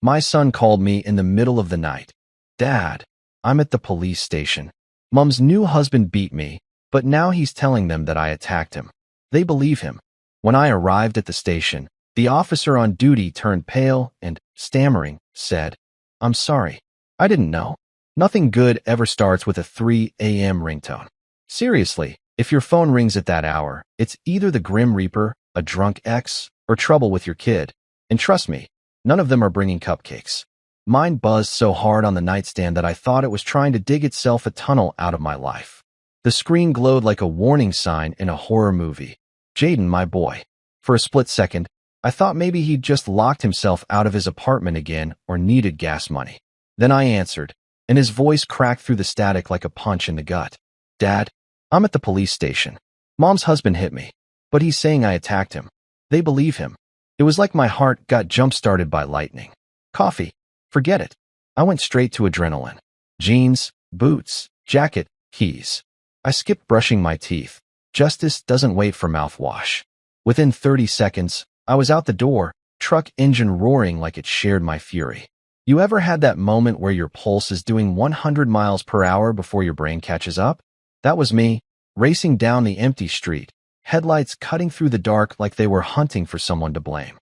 My son called me in the middle of the night. Dad, I'm at the police station. Mom's new husband beat me, but now he's telling them that I attacked him. They believe him. When I arrived at the station, the officer on duty turned pale and, stammering, said, "I'm sorry. I didn't know. Nothing good ever starts with a 3 a.m. ringtone. Seriously, if your phone rings at that hour, it's either the Grim Reaper, a drunk ex, or trouble with your kid. And trust me, none of them are bringing cupcakes." Mine buzzed so hard on the nightstand that I thought it was trying to dig itself a tunnel out of my life. The screen glowed like a warning sign in a horror movie. Jaden, my boy. For a split second, I thought maybe he'd just locked himself out of his apartment again or needed gas money. Then I answered, and his voice cracked through the static like a punch in the gut. "Dad, I'm at the police station. Mom's husband hit me, but he's saying I attacked him. They believe him." It was like my heart got jump-started by lightning. Coffee. Forget it. I went straight to adrenaline. Jeans, boots, jacket, keys. I skipped brushing my teeth. Justice doesn't wait for mouthwash. Within 30 seconds, I was out the door, truck engine roaring like it shared my fury. You ever had that moment where your pulse is doing 100 miles per hour before your brain catches up? That was me, racing down the empty street, headlights cutting through the dark like they were hunting for someone to blame.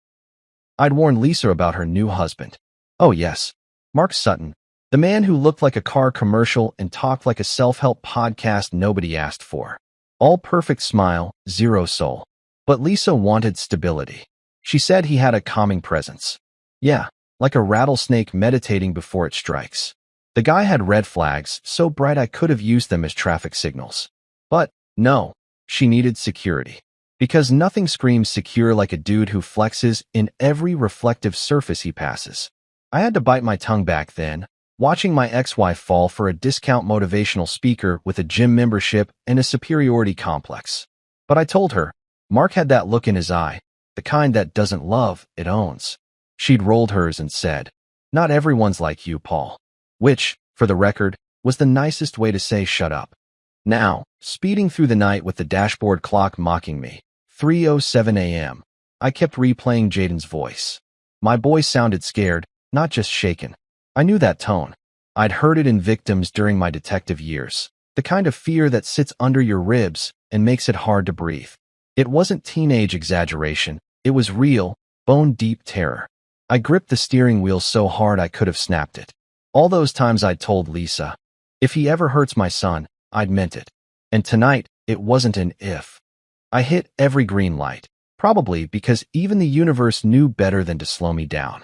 I'd warned Lisa about her new husband. Oh yes, Mark Sutton, the man who looked like a car commercial and talked like a self-help podcast nobody asked for. All perfect smile, zero soul. But Lisa wanted stability. She said he had a calming presence. Yeah, like a rattlesnake meditating before it strikes. The guy had red flags, so bright I could have used them as traffic signals. But, no, she needed security. Because nothing screams secure like a dude who flexes in every reflective surface he passes. I had to bite my tongue back then, watching my ex-wife fall for a discount motivational speaker with a gym membership and a superiority complex. But I told her, Mark had that look in his eye, the kind that doesn't love, it owns. She'd rolled hers and said, "Not everyone's like you, Paul." Which, for the record, was the nicest way to say shut up. Now, speeding through the night with the dashboard clock mocking me, 3:07 a.m., I kept replaying Jaden's voice. My voice sounded scared, not just shaken. I knew that tone. I'd heard it in victims during my detective years, the kind of fear that sits under your ribs and makes it hard to breathe. It wasn't teenage exaggeration, it was real, bone-deep terror. I gripped the steering wheel so hard I could have snapped it. All those times I'd told Lisa, if he ever hurts my son, I'd meant it. And tonight, it wasn't an if. I hit every green light, probably because even the universe knew better than to slow me down.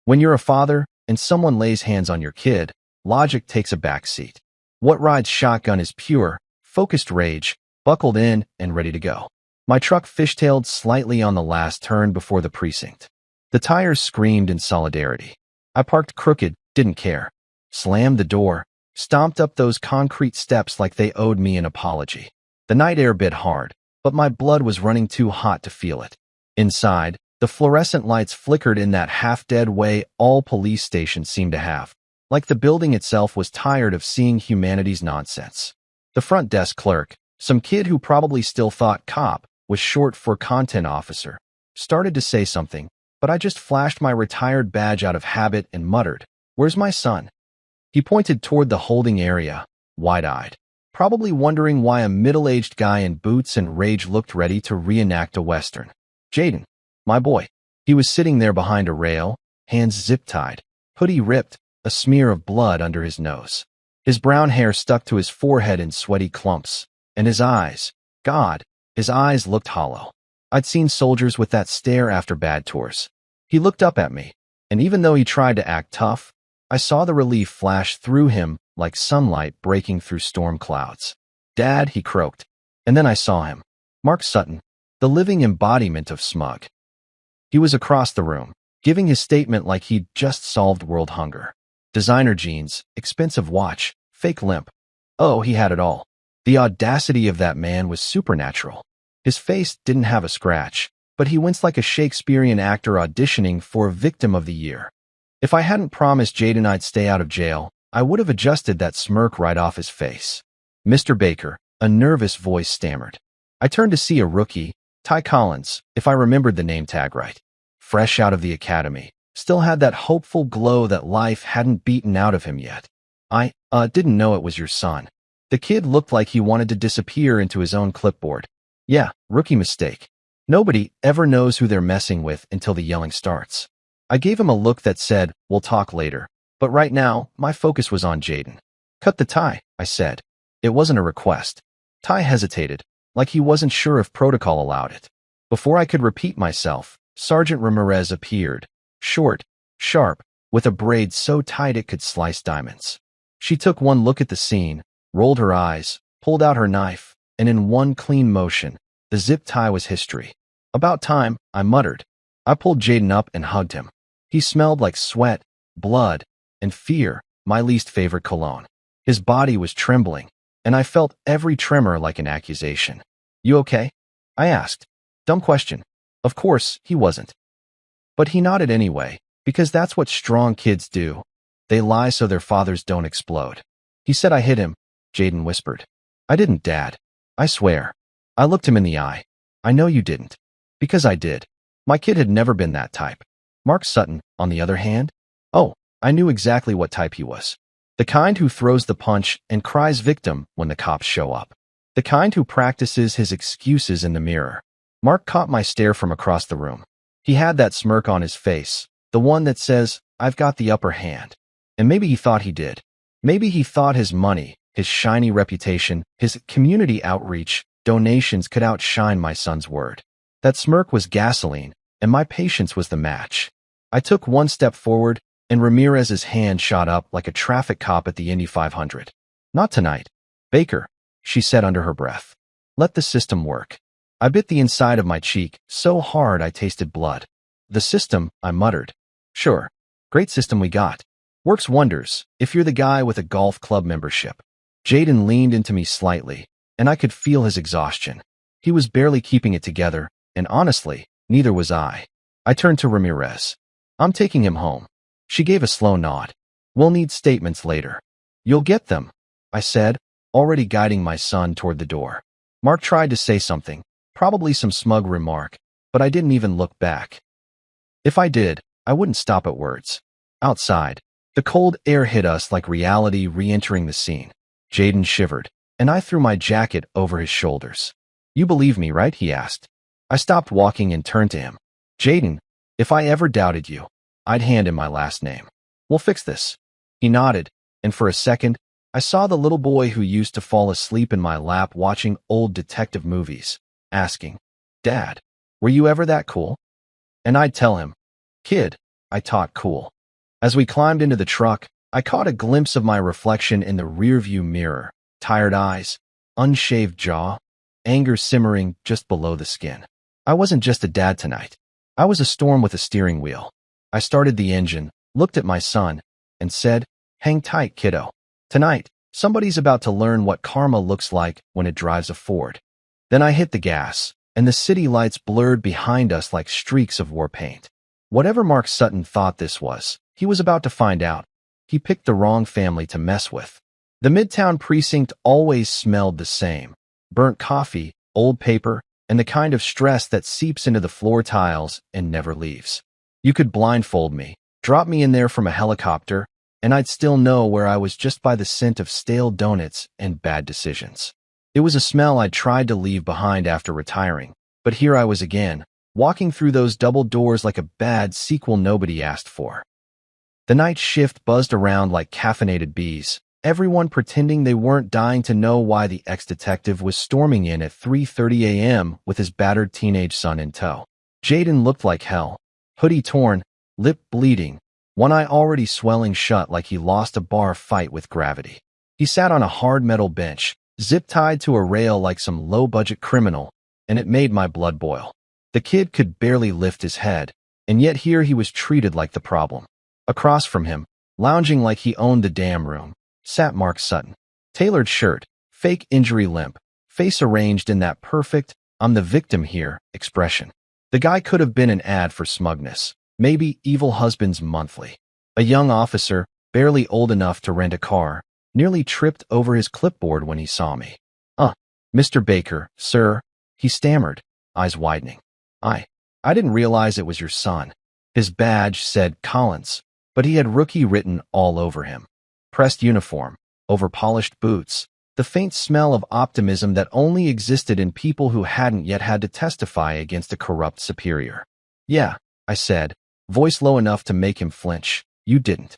When you're a father and someone lays hands on your kid, logic takes a backseat. What rides shotgun is pure, focused rage, buckled in and ready to go. My truck fishtailed slightly on the last turn before the precinct. The tires screamed in solidarity. I parked crooked, didn't care. Slammed the door, stomped up those concrete steps like they owed me an apology. The night air bit hard, but my blood was running too hot to feel it. Inside, the fluorescent lights flickered in that half-dead way all police stations seem to have, like the building itself was tired of seeing humanity's nonsense. The front desk clerk, some kid who probably still thought cop was short for content officer, started to say something, but I just flashed my retired badge out of habit and muttered, "Where's my son?" He pointed toward the holding area, wide-eyed, probably wondering why a middle-aged guy in boots and rage looked ready to reenact a Western. "Jaden, my boy." He was sitting there behind a rail, hands zip-tied, hoodie ripped, a smear of blood under his nose. His brown hair stuck to his forehead in sweaty clumps, and his eyes, God, his eyes looked hollow. I'd seen soldiers with that stare after bad tours. He looked up at me, and even though he tried to act tough, I saw the relief flash through him like sunlight breaking through storm clouds. "Dad," he croaked, and then I saw him. Mark Sutton, the living embodiment of smug. He was across the room, giving his statement like he'd just solved world hunger. Designer jeans, expensive watch, fake limp. Oh, he had it all. The audacity of that man was supernatural. His face didn't have a scratch, but he winced like a Shakespearean actor auditioning for Victim of the Year. If I hadn't promised Jaden I'd stay out of jail, I would have adjusted that smirk right off his face. "Mr. Baker," a nervous voice stammered. I turned to see a rookie, Ty Collins, if I remembered the name tag right. Fresh out of the academy, Still had that hopeful glow that life hadn't beaten out of him yet. I didn't know it was your son. The kid looked like he wanted to disappear into his own clipboard. Yeah, rookie mistake. Nobody ever knows who they're messing with until the yelling starts. I gave him a look that said, we'll talk later. But right now, my focus was on Jaden. Cut the tie, I said. It wasn't a request. Ty hesitated, like he wasn't sure if protocol allowed it. Before I could repeat myself, Sergeant Ramirez appeared, short, sharp, with a braid so tight it could slice diamonds. She took one look at the scene, rolled her eyes, pulled out her knife, and in one clean motion, the zip tie was history. About time, I muttered. I pulled Jaden up and hugged him. He smelled like sweat, blood, and fear, my least favorite cologne. His body was trembling, and I felt every tremor like an accusation. You okay? I asked. Dumb question. Of course, he wasn't. But he nodded anyway, because that's what strong kids do. They lie so their fathers don't explode. He said I hit him, Jaden whispered. I didn't, Dad. I swear. I looked him in the eye. I know you didn't. Because I did. My kid had never been that type. Mark Sutton, on the other hand? Oh, I knew exactly what type he was. The kind who throws the punch and cries victim when the cops show up. The kind who practices his excuses in the mirror. Mark caught my stare from across the room. He had that smirk on his face, the one that says, I've got the upper hand. And maybe he thought he did. Maybe he thought his money, his shiny reputation, his community outreach, donations could outshine my son's word. That smirk was gasoline, and my patience was the match. I took one step forward, and Ramirez's hand shot up like a traffic cop at the Indy 500. Not tonight. Baker, she said under her breath. Let the system work. I bit the inside of my cheek so hard I tasted blood. The system, I muttered. Sure. Great system we got. Works wonders if you're the guy with a golf club membership. Jaden leaned into me slightly, and I could feel his exhaustion. He was barely keeping it together, and honestly, neither was I. I turned to Ramirez. I'm taking him home. She gave a slow nod. We'll need statements later. You'll get them, I said, already guiding my son toward the door. Mark tried to say something, probably some smug remark, but I didn't even look back. If I did, I wouldn't stop at words. Outside, the cold air hit us like reality re-entering the scene. Jaden shivered, and I threw my jacket over his shoulders. You believe me, right? He asked. I stopped walking and turned to him. Jaden, if I ever doubted you, I'd hand him my last name. We'll fix this. He nodded, and for a second, I saw the little boy who used to fall asleep in my lap watching old detective movies, asking, Dad, were you ever that cool? And I'd tell him, Kid, I taught cool. As we climbed into the truck, I caught a glimpse of my reflection in the rearview mirror, tired eyes, unshaved jaw, anger simmering just below the skin. I wasn't just a dad tonight. I was a storm with a steering wheel. I started the engine, looked at my son, and said, Hang tight, kiddo. Tonight, somebody's about to learn what karma looks like when it drives a Ford. Then I hit the gas, and the city lights blurred behind us like streaks of war paint. Whatever Mark Sutton thought this was, he was about to find out. He picked the wrong family to mess with. The Midtown precinct always smelled the same. Burnt coffee, old paper, and the kind of stress that seeps into the floor tiles and never leaves. You could blindfold me, drop me in there from a helicopter, and I'd still know where I was just by the scent of stale donuts and bad decisions. It was a smell I'd tried to leave behind after retiring, but here I was again, walking through those double doors like a bad sequel nobody asked for. The night shift buzzed around like caffeinated bees, everyone pretending they weren't dying to know why the ex-detective was storming in at 3:30 a.m. with his battered teenage son in tow. Jaden looked like hell. Hoodie torn, lip bleeding, one eye already swelling shut like he lost a bar fight with gravity. He sat on a hard metal bench, zip-tied to a rail like some low-budget criminal, and it made my blood boil. The kid could barely lift his head, and yet here he was treated like the problem. Across from him, lounging like he owned the damn room, sat Mark Sutton. Tailored shirt, fake injury limp, face arranged in that perfect, I'm the victim here, expression. The guy could have been an ad for smugness, maybe Evil Husbands Monthly. A young officer, barely old enough to rent a car, nearly tripped over his clipboard when he saw me. Mr. Baker, sir, he stammered, eyes widening. I didn't realize it was your son. His badge said Collins, but he had rookie written all over him. Pressed uniform, over-polished boots, the faint smell of optimism that only existed in people who hadn't yet had to testify against a corrupt superior. "Yeah," I said, voice low enough to make him flinch. "You didn't."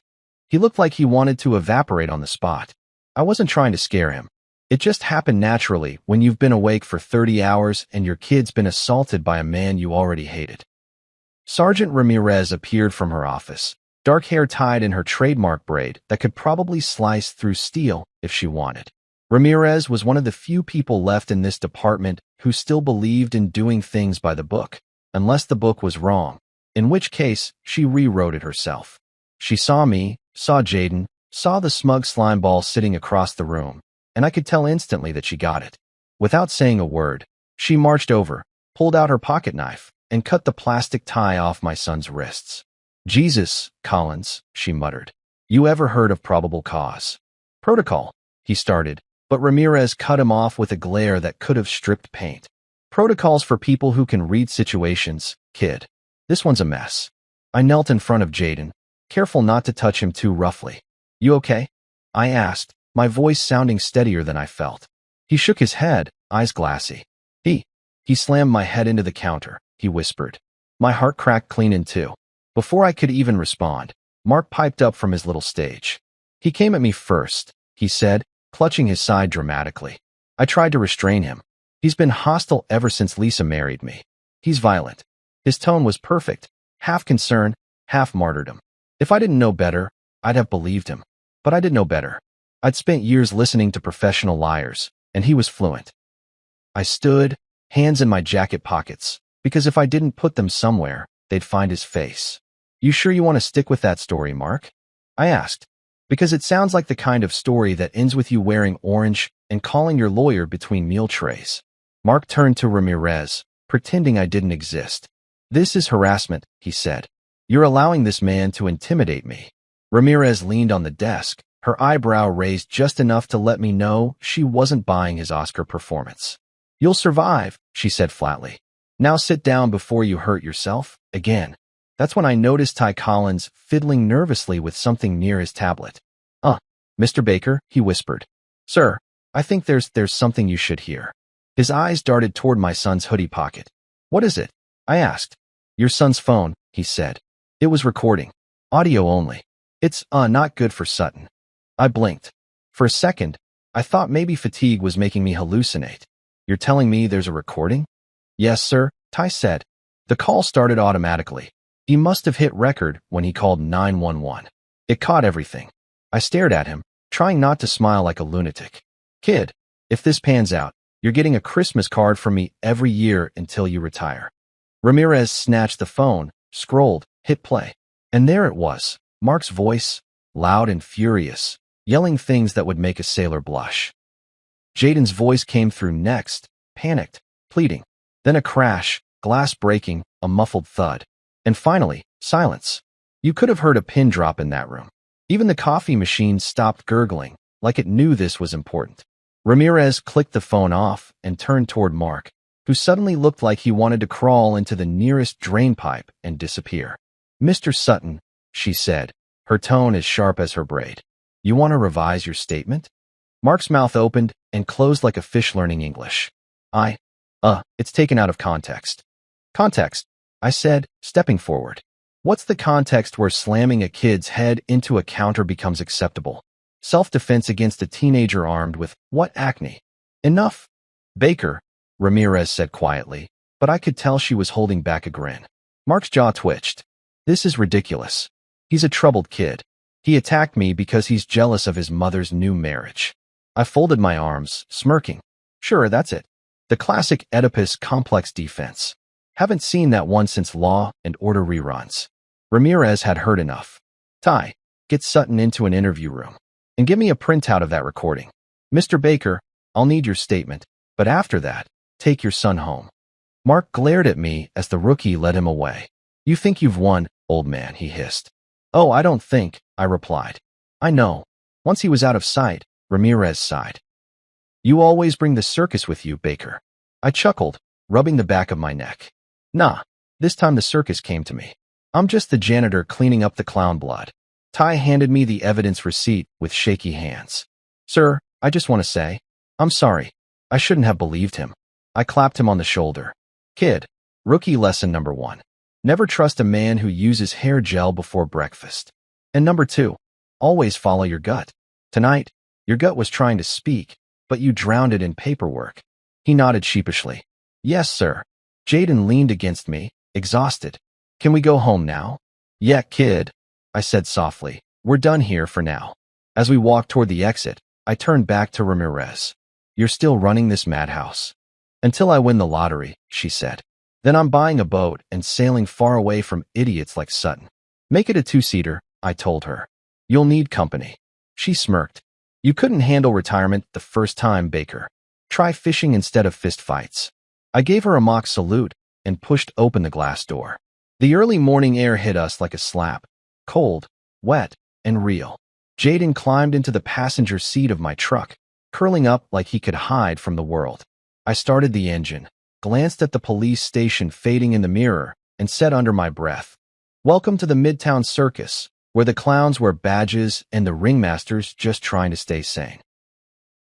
He looked like he wanted to evaporate on the spot. I wasn't trying to scare him. It just happened naturally when you've been awake for 30 hours and your kid's been assaulted by a man you already hated. Sergeant Ramirez appeared from her office, dark hair tied in her trademark braid that could probably slice through steel if she wanted. Ramirez was one of the few people left in this department who still believed in doing things by the book, unless the book was wrong, in which case she rewrote it herself. She saw me, saw Jaden, saw the smug slime ball sitting across the room, and I could tell instantly that she got it. Without saying a word, she marched over, pulled out her pocket knife, and cut the plastic tie off my son's wrists. "Jesus, Collins," she muttered. "You ever heard of probable cause?" "Protocol," he started, but Ramirez cut him off with a glare that could have stripped paint. "Protocol's for people who can read situations, kid. This one's a mess." I knelt in front of Jaden, careful not to touch him too roughly. "You okay?" I asked, my voice sounding steadier than I felt. He shook his head, eyes glassy. He slammed my head into the counter, he whispered. My heart cracked clean in two. Before I could even respond, Mark piped up from his little stage. "He came at me first," he said, clutching his side dramatically. "I tried to restrain him. He's been hostile ever since Lisa married me. He's violent." His tone was perfect, half concern, half martyrdom. If I didn't know better, I'd have believed him. But I did know better. I'd spent years listening to professional liars, and he was fluent. I stood, hands in my jacket pockets, because if I didn't put them somewhere, they'd find his face. "You sure you want to stick with that story, Mark?" I asked, because it sounds like the kind of story that ends with you wearing orange and calling your lawyer between meal trays. Mark turned to Ramirez, pretending I didn't exist. "This is harassment," he said. "You're allowing this man to intimidate me." Ramirez leaned on the desk, her eyebrow raised just enough to let me know she wasn't buying his Oscar performance. "You'll survive," she said flatly. "Now sit down before you hurt yourself again." That's when I noticed Ty Collins fiddling nervously with something near his tablet. Mr. Baker," he whispered. "Sir, I think there's something you should hear." His eyes darted toward my son's hoodie pocket. "What is it?" I asked. "Your son's phone," he said. "It was recording. Audio only. It's, not good for Sutton." I blinked. For a second, I thought maybe fatigue was making me hallucinate. "You're telling me there's a recording?" "Yes, sir," Ty said. "The call started automatically. He must have hit record when he called 911. It caught everything." I stared at him, trying not to smile like a lunatic. "Kid, if this pans out, you're getting a Christmas card from me every year until you retire." Ramirez snatched the phone, scrolled, hit play. And there it was, Mark's voice, loud and furious, yelling things that would make a sailor blush. Jaden's voice came through next, panicked, pleading. Then a crash, glass breaking, a muffled thud. And finally, silence. You could have heard a pin drop in that room. Even the coffee machine stopped gurgling, like it knew this was important. Ramirez clicked the phone off and turned toward Mark, who suddenly looked like he wanted to crawl into the nearest drain pipe and disappear. "Mr. Sutton," she said, her tone as sharp as her braid. "You want to revise your statement?" Mark's mouth opened and closed like a fish learning English. It's taken out of context." "Context," I said, stepping forward. "What's the context where slamming a kid's head into a counter becomes acceptable? Self-defense against a teenager armed with what acne?" "Enough, Baker," Ramirez said quietly, but I could tell she was holding back a grin. Mark's jaw twitched. "This is ridiculous. He's a troubled kid. He attacked me because he's jealous of his mother's new marriage." I folded my arms, smirking. "Sure, that's it. The classic Oedipus complex defense. Haven't seen that one since Law and Order reruns." Ramirez had heard enough. "Ty, get Sutton into an interview room. And give me a printout of that recording. Mr. Baker, I'll need your statement, but after that, take your son home." Mark glared at me as the rookie led him away. "You think you've won, old man," he hissed. "Oh, I don't think," I replied. "I know." Once he was out of sight, Ramirez sighed. "You always bring the circus with you, Baker." I chuckled, rubbing the back of my neck. "Nah, this time the circus came to me." I'm just the janitor cleaning up the clown blood. Ty handed me the evidence receipt with shaky hands. Sir, I just want to say, I'm sorry. I shouldn't have believed him. I clapped him on the shoulder. Kid, rookie lesson number 1. Never trust a man who uses hair gel before breakfast. And number 2, always follow your gut. Tonight, your gut was trying to speak, but you drowned it in paperwork. He nodded sheepishly. Yes, sir. Jaden leaned against me, exhausted. Can we go home now? Yeah, kid, I said softly. We're done here for now. As we walked toward the exit, I turned back to Ramirez. You're still running this madhouse. Until I win the lottery, she said. Then I'm buying a boat and sailing far away from idiots like Sutton. Make it a 2-seater, I told her. You'll need company. She smirked. You couldn't handle retirement the first time, Baker. Try fishing instead of fist fights. I gave her a mock salute and pushed open the glass door. The early morning air hit us like a slap. Cold, wet, and real. Jaden climbed into the passenger seat of my truck, curling up like he could hide from the world. I started the engine, glanced at the police station fading in the mirror, and said under my breath, Welcome to the Midtown Circus, where the clowns wear badges and the ringmasters just trying to stay sane.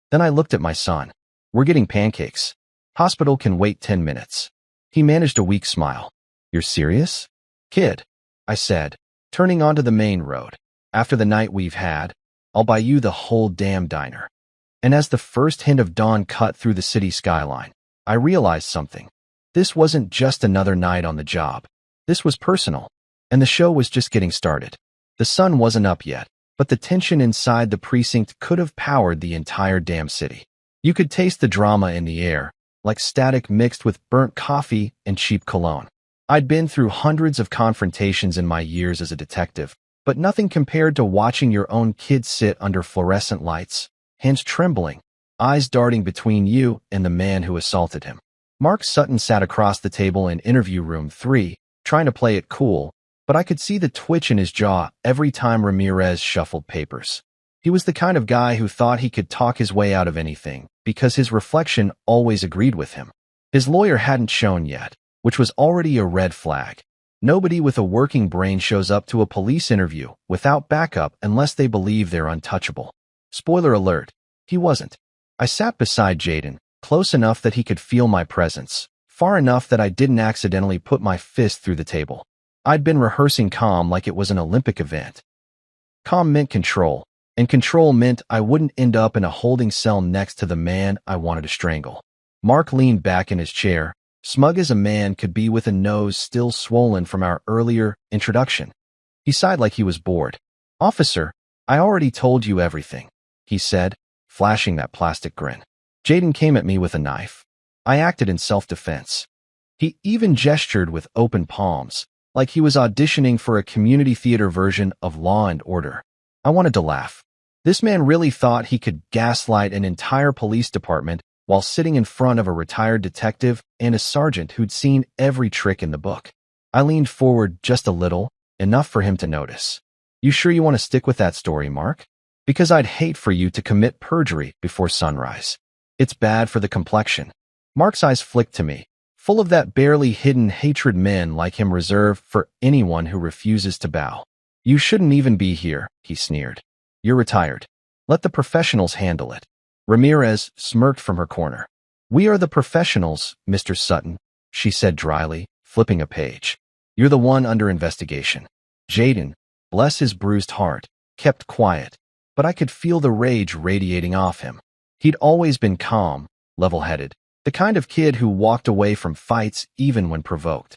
Then I looked at my son. We're getting pancakes. Hospital can wait 10 minutes. He managed a weak smile. You're serious? Kid, I said, turning onto the main road. After the night we've had, I'll buy you the whole damn diner. And as the first hint of dawn cut through the city skyline, I realized something. This wasn't just another night on the job. This was personal, and the show was just getting started. The sun wasn't up yet, but the tension inside the precinct could have powered the entire damn city. You could taste the drama in the air, like static mixed with burnt coffee and cheap cologne. I'd been through hundreds of confrontations in my years as a detective, but nothing compared to watching your own kid sit under fluorescent lights, hands trembling, eyes darting between you and the man who assaulted him. Mark Sutton sat across the table in interview room 3, trying to play it cool, but I could see the twitch in his jaw every time Ramirez shuffled papers. He was the kind of guy who thought he could talk his way out of anything, because his reflection always agreed with him. His lawyer hadn't shown yet, which was already a red flag. Nobody with a working brain shows up to a police interview without backup unless they believe they're untouchable. Spoiler alert, he wasn't. I sat beside Jaden, close enough that he could feel my presence, far enough that I didn't accidentally put my fist through the table. I'd been rehearsing calm like it was an Olympic event. Calm meant control, and control meant I wouldn't end up in a holding cell next to the man I wanted to strangle. Mark leaned back in his chair, smug as a man could be with a nose still swollen from our earlier introduction. He sighed like he was bored. Officer, I already told you everything, he said, flashing that plastic grin. Jaden came at me with a knife. I acted in self-defense. He even gestured with open palms, like he was auditioning for a community theater version of Law and Order. I wanted to laugh. This man really thought he could gaslight an entire police department while sitting in front of a retired detective and a sergeant who'd seen every trick in the book. I leaned forward just a little, enough for him to notice. You sure you want to stick with that story, Mark? Because I'd hate for you to commit perjury before sunrise. It's bad for the complexion. Mark's eyes flicked to me, full of that barely hidden hatred men like him reserve for anyone who refuses to bow. You shouldn't even be here, he sneered. You're retired. Let the professionals handle it. Ramirez smirked from her corner. We are the professionals, Mr. Sutton, she said dryly, flipping a page. You're the one under investigation. Jaden, bless his bruised heart, kept quiet, but I could feel the rage radiating off him. He'd always been calm, level-headed, the kind of kid who walked away from fights even when provoked.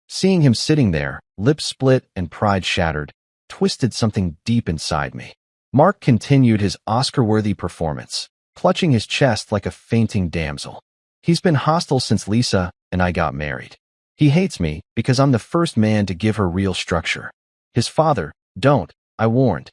Seeing him sitting there, lips split and pride shattered, twisted something deep inside me. Mark continued his Oscar-worthy performance, clutching his chest like a fainting damsel. He's been hostile since Lisa and I got married. He hates me because I'm the first man to give her real structure. His father, don't, I warned.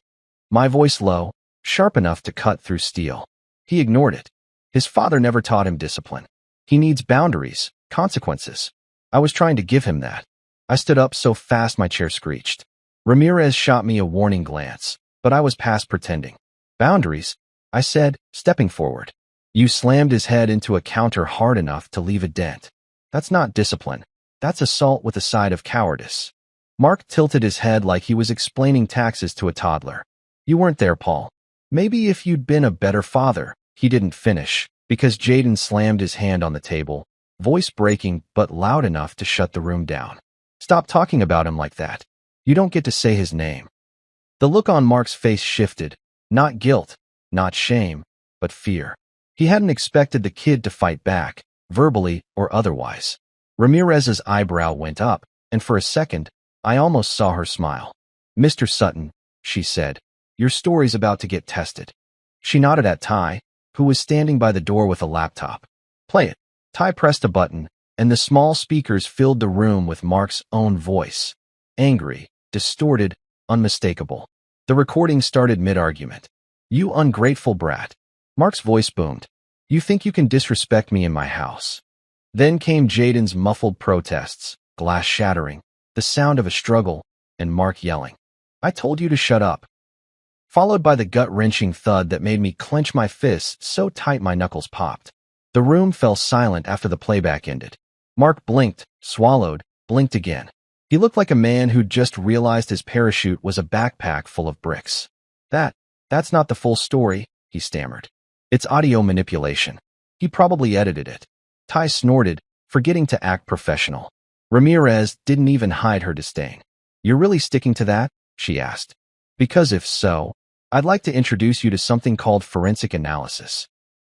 My voice low, sharp enough to cut through steel. He ignored it. His father never taught him discipline. He needs boundaries, consequences. I was trying to give him that. I stood up so fast my chair screeched. Ramirez shot me a warning glance, but I was past pretending. Boundaries, I said, stepping forward. You slammed his head into a counter hard enough to leave a dent. That's not discipline. That's assault with a side of cowardice. Mark tilted his head like he was explaining taxes to a toddler. You weren't there, Paul. Maybe if you'd been a better father. He didn't finish, because Jaden slammed his hand on the table, voice breaking but loud enough to shut the room down. Stop talking about him like that. You don't get to say his name. The look on Mark's face shifted, not guilt, not shame, but fear. He hadn't expected the kid to fight back, verbally or otherwise. Ramirez's eyebrow went up, and for a second, I almost saw her smile. Mr. Sutton, she said, your story's about to get tested. She nodded at Ty, who was standing by the door with a laptop. Play it. Ty pressed a button, and the small speakers filled the room with Mark's own voice. Angry, distorted, unmistakable. The recording started mid-argument. You ungrateful brat. Mark's voice boomed. You think you can disrespect me in my house? Then came Jaden's muffled protests, glass shattering, the sound of a struggle, and Mark yelling, I told you to shut up. Followed by the gut-wrenching thud that made me clench my fists so tight my knuckles popped. The room fell silent after the playback ended. Mark blinked, swallowed, blinked again. He looked like a man who'd just realized his parachute was a backpack full of bricks. That's not the full story, he stammered. It's audio manipulation. He probably edited it. Ty snorted, forgetting to act professional. Ramirez didn't even hide her disdain. You're really sticking to that? She asked. Because if so, I'd like to introduce you to something called forensic analysis.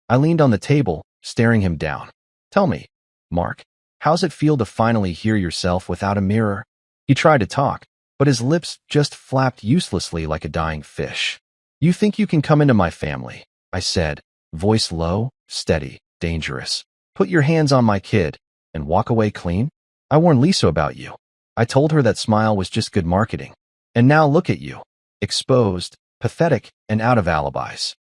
I leaned on the table, staring him down. Tell me, Mark, how's it feel to finally hear yourself without a mirror? He tried to talk, but his lips just flapped uselessly like a dying fish. You think you can come into my family, I said, voice low, steady, dangerous. Put your hands on my kid, and walk away clean? I warned Lisa about you. I told her that smile was just good marketing. And now look at you. Exposed, pathetic, and out of alibis.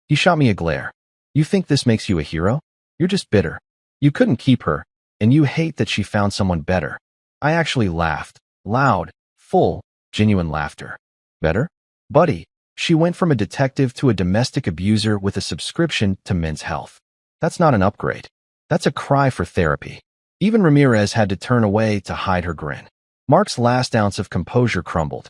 He shot me a glare. You think this makes you a hero? You're just bitter. You couldn't keep her, and you hate that she found someone better. I actually laughed. Loud, full, genuine laughter. Better? Buddy, she went from a detective to a domestic abuser with a subscription to Men's Health. That's not an upgrade. That's a cry for therapy. Even Ramirez had to turn away to hide her grin. Mark's last ounce of composure crumbled.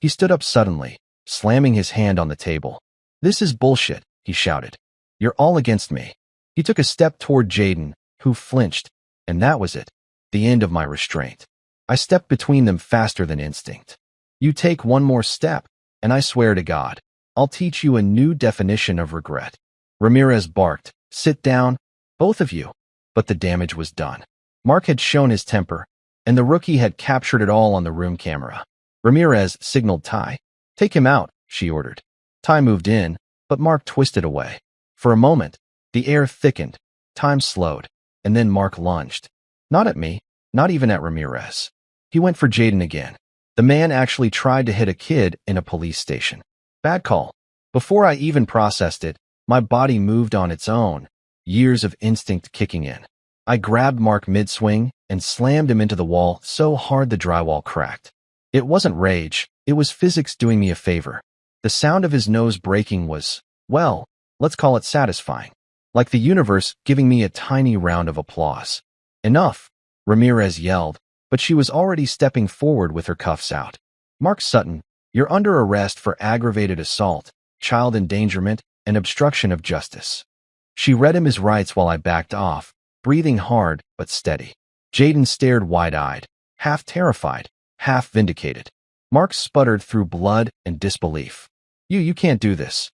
He stood up suddenly, slamming his hand on the table. This is bullshit, he shouted. You're all against me. He took a step toward Jaden, who flinched, and that was it, the end of my restraint. I stepped between them faster than instinct. You take one more step, and I swear to God, I'll teach you a new definition of regret. Ramirez barked, sit down, both of you. But the damage was done. Mark had shown his temper, and the rookie had captured it all on the room camera. Ramirez signaled Ty. Take him out, she ordered. Ty moved in, but Mark twisted away. For a moment, the air thickened, time slowed, and then Mark lunged. Not at me, not even at Ramirez. He went for Jaden again. The man actually tried to hit a kid in a police station. Bad call. Before I even processed it, my body moved on its own, years of instinct kicking in. I grabbed Mark mid-swing and slammed him into the wall so hard the drywall cracked. It wasn't rage, it was physics doing me a favor. The sound of his nose breaking was, well, let's call it satisfying. Like the universe giving me a tiny round of applause. Enough, Ramirez yelled, but she was already stepping forward with her cuffs out. Mark Sutton, you're under arrest for aggravated assault, child endangerment, and obstruction of justice. She read him his rights while I backed off, breathing hard but steady. Jaden stared wide-eyed, half terrified, half vindicated. Mark sputtered through blood and disbelief. You can't do this.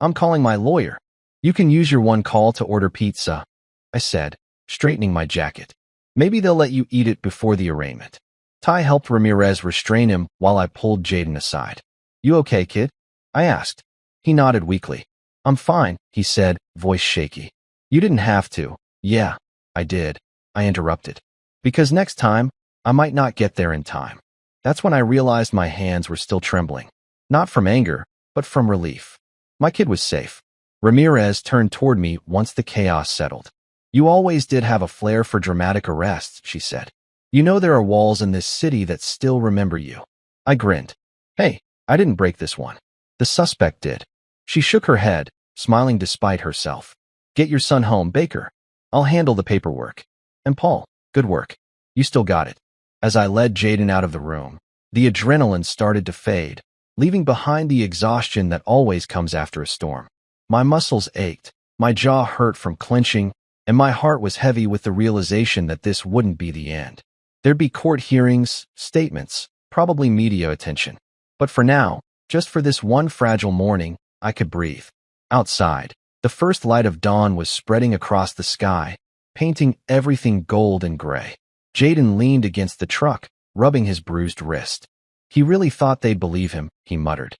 I'm calling my lawyer. You can use your one call to order pizza, I said, straightening my jacket. Maybe they'll let you eat it before the arraignment. Ty helped Ramirez restrain him while I pulled Jaden aside. You okay, kid? I asked. He nodded weakly. I'm fine, he said, voice shaky. You didn't have to. Yeah, I did, I interrupted. Because next time, I might not get there in time. That's when I realized my hands were still trembling. Not from anger, but from relief. My kid was safe. Ramirez turned toward me once the chaos settled. You always did have a flair for dramatic arrests, she said. You know there are walls in this city that still remember you. I grinned. Hey, I didn't break this one. The suspect did. She shook her head, smiling despite herself. Get your son home, Baker. I'll handle the paperwork. And Paul, good work. You still got it. As I led Jaden out of the room, the adrenaline started to fade, leaving behind the exhaustion that always comes after a storm. My muscles ached, my jaw hurt from clenching, and my heart was heavy with the realization that this wouldn't be the end. There'd be court hearings, statements, probably media attention. But for now, just for this one fragile morning, I could breathe. Outside, the first light of dawn was spreading across the sky, painting everything gold and gray. Jaden leaned against the truck, rubbing his bruised wrist. He really thought they'd believe him, he muttered.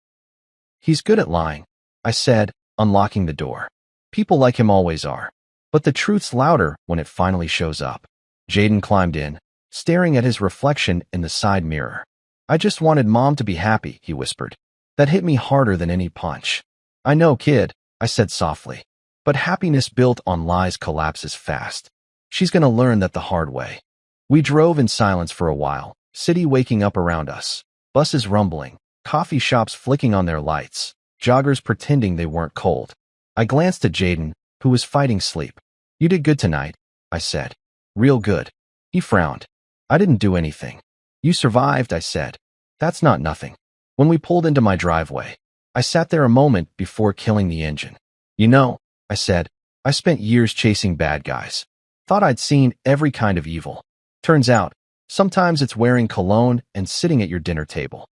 He's good at lying, I said, unlocking the door. People like him always are. But the truth's louder when it finally shows up. Jaden climbed in, staring at his reflection in the side mirror. I just wanted Mom to be happy, he whispered. That hit me harder than any punch. I know, kid, I said softly. But happiness built on lies collapses fast. She's gonna learn that the hard way. We drove in silence for a while, city waking up around us. Buses rumbling, coffee shops flicking on their lights, joggers pretending they weren't cold. I glanced at Jaden, who was fighting sleep. You did good tonight, I said. Real good. He frowned. I didn't do anything. You survived, I said. That's not nothing. When we pulled into my driveway, I sat there a moment before killing the engine. You know, I said, I spent years chasing bad guys. Thought I'd seen every kind of evil. Turns out, sometimes it's wearing cologne and sitting at your dinner table.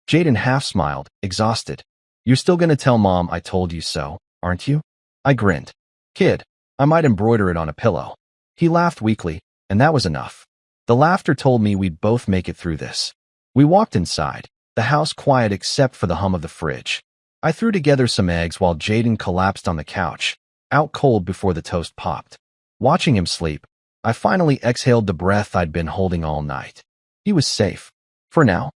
Jaden half smiled, exhausted. You're still gonna tell Mom I told you so, aren't you? I grinned. Kid, I might embroider it on a pillow. He laughed weakly, and that was enough. The laughter told me we'd both make it through this. We walked inside, the house quiet except for the hum of the fridge. I threw together some eggs while Jaden collapsed on the couch, out cold before the toast popped. Watching him sleep, I finally exhaled the breath I'd been holding all night. He was safe. For now.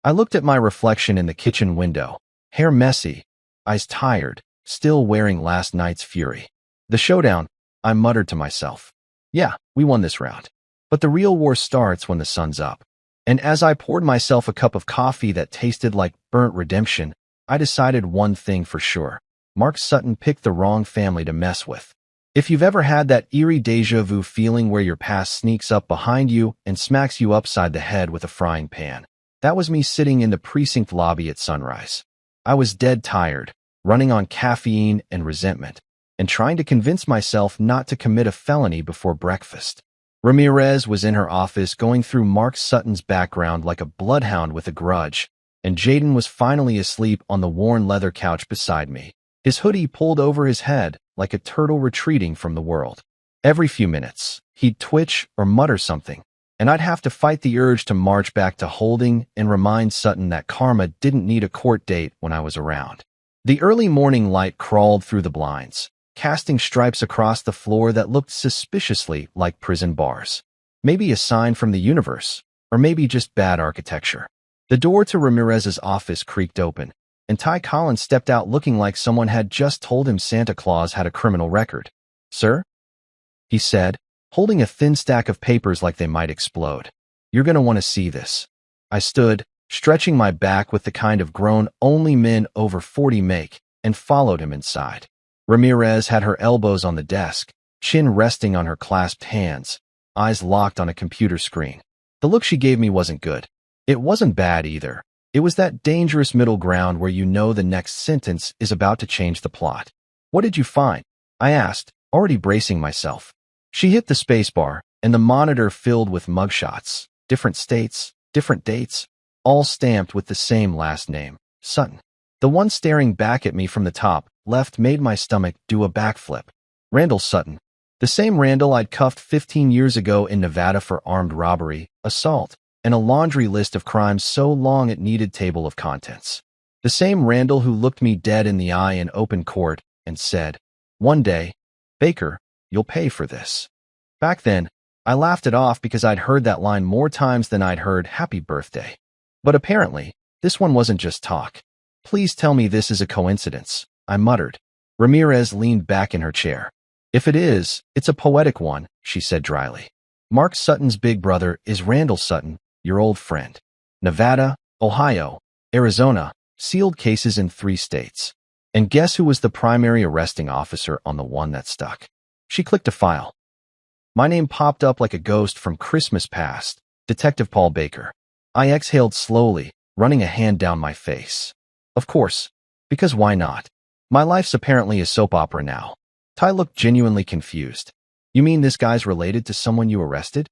I looked at my reflection in the kitchen window, hair messy, eyes tired, still wearing last night's fury. The showdown, I muttered to myself. Yeah, we won this round. But the real war starts when the sun's up. And as I poured myself a cup of coffee that tasted like burnt redemption, I decided one thing for sure. Mark Sutton picked the wrong family to mess with. If you've ever had that eerie deja vu feeling where your past sneaks up behind you and smacks you upside the head with a frying pan, that was me sitting in the precinct lobby at sunrise. I was dead tired, running on caffeine and resentment, and trying to convince myself not to commit a felony before breakfast. Ramirez was in her office going through Mark Sutton's background like a bloodhound with a grudge, and Jaden was finally asleep on the worn leather couch beside me, his hoodie pulled over his head like a turtle retreating from the world. Every few minutes, he'd twitch or mutter something, and I'd have to fight the urge to march back to holding and remind Sutton that karma didn't need a court date when I was around. The early morning light crawled through the blinds, casting stripes across the floor that looked suspiciously like prison bars. Maybe a sign from the universe, or maybe just bad architecture. The door to Ramirez's office creaked open, and Ty Collins stepped out looking like someone had just told him Santa Claus had a criminal record. Sir? He said, holding a thin stack of papers like they might explode. You're gonna want to see this. I stood, stretching my back with the kind of groan only men over 40 make, and followed him inside. Ramirez had her elbows on the desk, chin resting on her clasped hands, eyes locked on a computer screen. The look she gave me wasn't good. It wasn't bad either. It was that dangerous middle ground where you know the next sentence is about to change the plot. What did you find? I asked, already bracing myself. She hit the spacebar, and the monitor filled with mugshots, different states, different dates, all stamped with the same last name, Sutton. The one staring back at me from the top left made my stomach do a backflip. Randall Sutton. The same Randall I'd cuffed 15 years ago in Nevada for armed robbery, assault, and a laundry list of crimes so long it needed table of contents. The same Randall who looked me dead in the eye in open court and said, "One day, Baker, you'll pay for this." Back then, I laughed it off because I'd heard that line more times than I'd heard "Happy Birthday." But apparently, this one wasn't just talk. Please tell me this is a coincidence, I muttered. Ramirez leaned back in her chair. If it is, it's a poetic one, she said dryly. Mark Sutton's big brother is Randall Sutton, your old friend. Nevada, Ohio, Arizona, sealed cases in 3 states. And guess who was the primary arresting officer on the one that stuck? She clicked a file. My name popped up like a ghost from Christmas past, Detective Paul Baker. I exhaled slowly, running a hand down my face. Of course. Because why not? My life's apparently a soap opera now. Ty looked genuinely confused. You mean this guy's related to someone you arrested?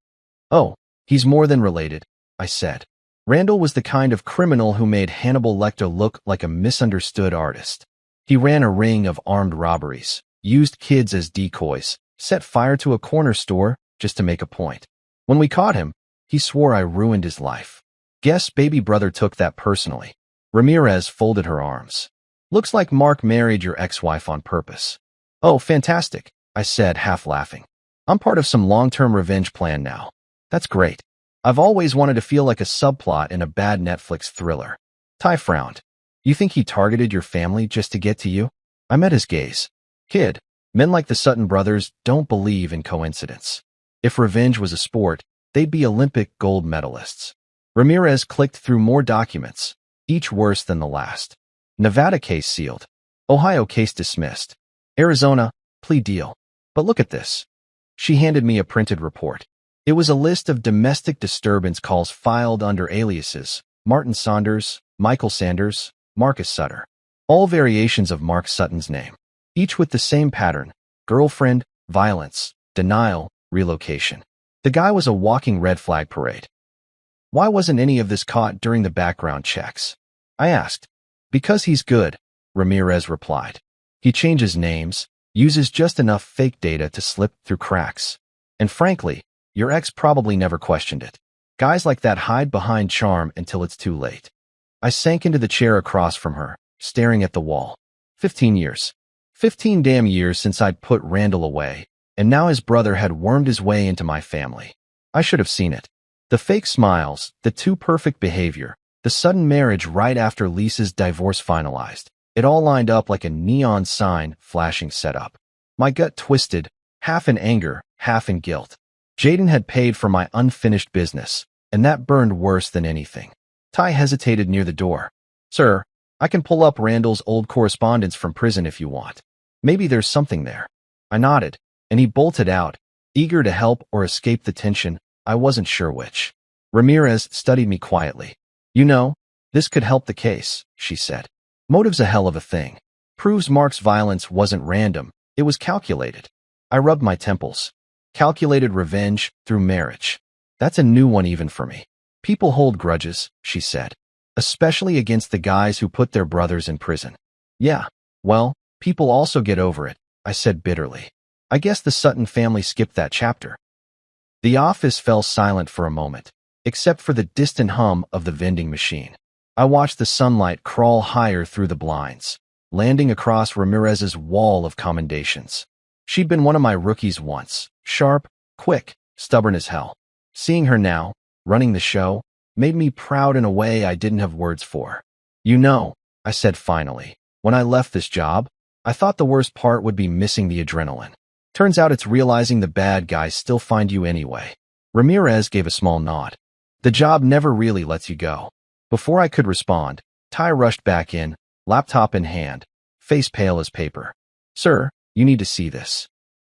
Oh, he's more than related, I said. Randall was the kind of criminal who made Hannibal Lecter look like a misunderstood artist. He ran a ring of armed robberies, used kids as decoys, set fire to a corner store just to make a point. When we caught him, he swore I ruined his life. Guess baby brother took that personally. Ramirez folded her arms. Looks like Mark married your ex-wife on purpose. Oh, fantastic, I said, half laughing. I'm part of some long-term revenge plan now. That's great. I've always wanted to feel like a subplot in a bad Netflix thriller. Ty frowned. You think he targeted your family just to get to you? I met his gaze. Kid, men like the Sutton brothers don't believe in coincidence. If revenge was a sport, they'd be Olympic gold medalists. Ramirez clicked through more documents, each worse than the last. Nevada case sealed. Ohio case dismissed. Arizona, plea deal. But look at this. She handed me a printed report. It was a list of domestic disturbance calls filed under aliases: Martin Saunders, Michael Sanders, Marcus Sutter. All variations of Mark Sutton's name. Each with the same pattern: girlfriend, violence, denial, relocation. The guy was a walking red flag parade. Why wasn't any of this caught during the background checks? I asked. Because he's good, Ramirez replied. He changes names, uses just enough fake data to slip through cracks. And frankly, your ex probably never questioned it. Guys like that hide behind charm until it's too late. I sank into the chair across from her, staring at the wall. 15 years. 15 damn years since I'd put Randall away, and now his brother had wormed his way into my family. I should have seen it. The fake smiles, the too perfect behavior, the sudden marriage right after Lisa's divorce finalized. It all lined up like a neon sign flashing setup. My gut twisted, half in anger, half in guilt. Jaden had paid for my unfinished business, and that burned worse than anything. Ty hesitated near the door. Sir, I can pull up Randall's old correspondence from prison if you want. Maybe there's something there. I nodded, and he bolted out, eager to help or escape the tension. I wasn't sure which. Ramirez studied me quietly. You know, this could help the case, she said. Motive's a hell of a thing. Proves Mark's violence wasn't random, it was calculated. I rubbed my temples. Calculated revenge through marriage. That's a new one even for me. People hold grudges, she said. Especially against the guys who put their brothers in prison. Yeah, well, people also get over it, I said bitterly. I guess the Sutton family skipped that chapter. The office fell silent for a moment, except for the distant hum of the vending machine. I watched the sunlight crawl higher through the blinds, landing across Ramirez's wall of commendations. She'd been one of my rookies once, sharp, quick, stubborn as hell. Seeing her now, running the show, made me proud in a way I didn't have words for. You know, I said finally, when I left this job, I thought the worst part would be missing the adrenaline. Turns out it's realizing the bad guys still find you anyway. Ramirez gave a small nod. The job never really lets you go. Before I could respond, Ty rushed back in, laptop in hand, face pale as paper. Sir, you need to see this.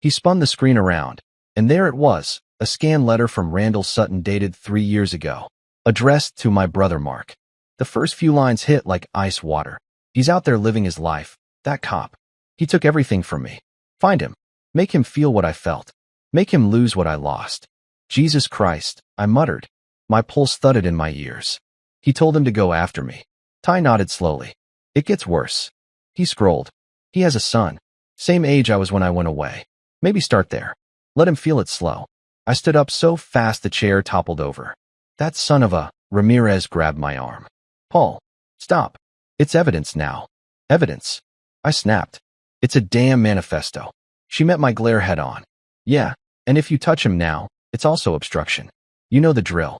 He spun the screen around, and there it was, a scanned letter from Randall Sutton dated 3 years ago, addressed to my brother Mark. The first few lines hit like ice water. He's out there living his life, that cop. He took everything from me. Find him. Make him feel what I felt. Make him lose what I lost. Jesus Christ, I muttered. My pulse thudded in my ears. He told him to go after me. Ty nodded slowly. It gets worse. He scrolled. He has a son. Same age I was when I went away. Maybe start there. Let him feel it slow. I stood up so fast the chair toppled over. That son of a... Ramirez grabbed my arm. Paul, stop. It's evidence now. Evidence. I snapped. It's a damn manifesto. She met my glare head on. Yeah, and if you touch him now, it's also obstruction. You know the drill.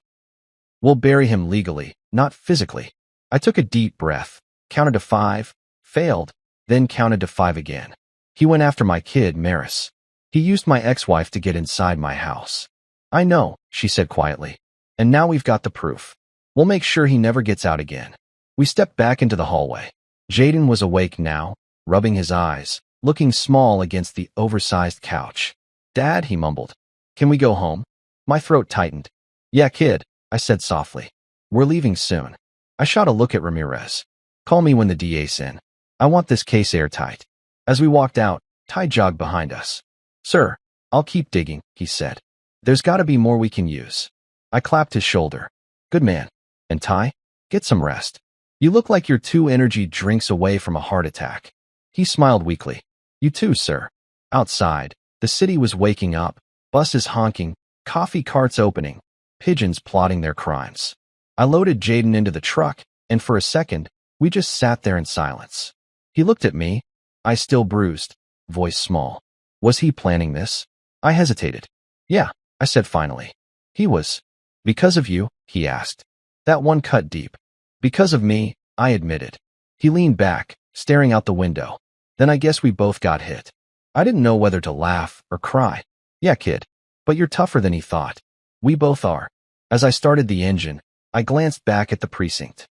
We'll bury him legally, not physically. I took a deep breath, counted to 5, failed, then counted to 5 again. He went after my kid, Maris. He used my ex-wife to get inside my house. I know, she said quietly. And now we've got the proof. We'll make sure he never gets out again. We stepped back into the hallway. Jaden was awake now, rubbing his eyes, looking small against the oversized couch. Dad, he mumbled. Can we go home? My throat tightened. Yeah, kid, I said softly. We're leaving soon. I shot a look at Ramirez. Call me when the DA's in. I want this case airtight. As we walked out, Ty jogged behind us. Sir, I'll keep digging, he said. There's got to be more we can use. I clapped his shoulder. Good man. And Ty, get some rest. You look like you're 2 energy drinks away from a heart attack. He smiled weakly. You too, sir. Outside, the city was waking up, buses honking, coffee carts opening, pigeons plotting their crimes. I loaded Jaden into the truck, and for a second, we just sat there in silence. He looked at me, eyes still bruised, voice small. Was he planning this? I hesitated. Yeah, I said finally. He was. Because of you? He asked. That one cut deep. Because of me, I admitted. He leaned back, staring out the window. Then I guess we both got hit. I didn't know whether to laugh or cry. Yeah, kid. But you're tougher than he thought. We both are. As I started the engine, I glanced back at the precinct.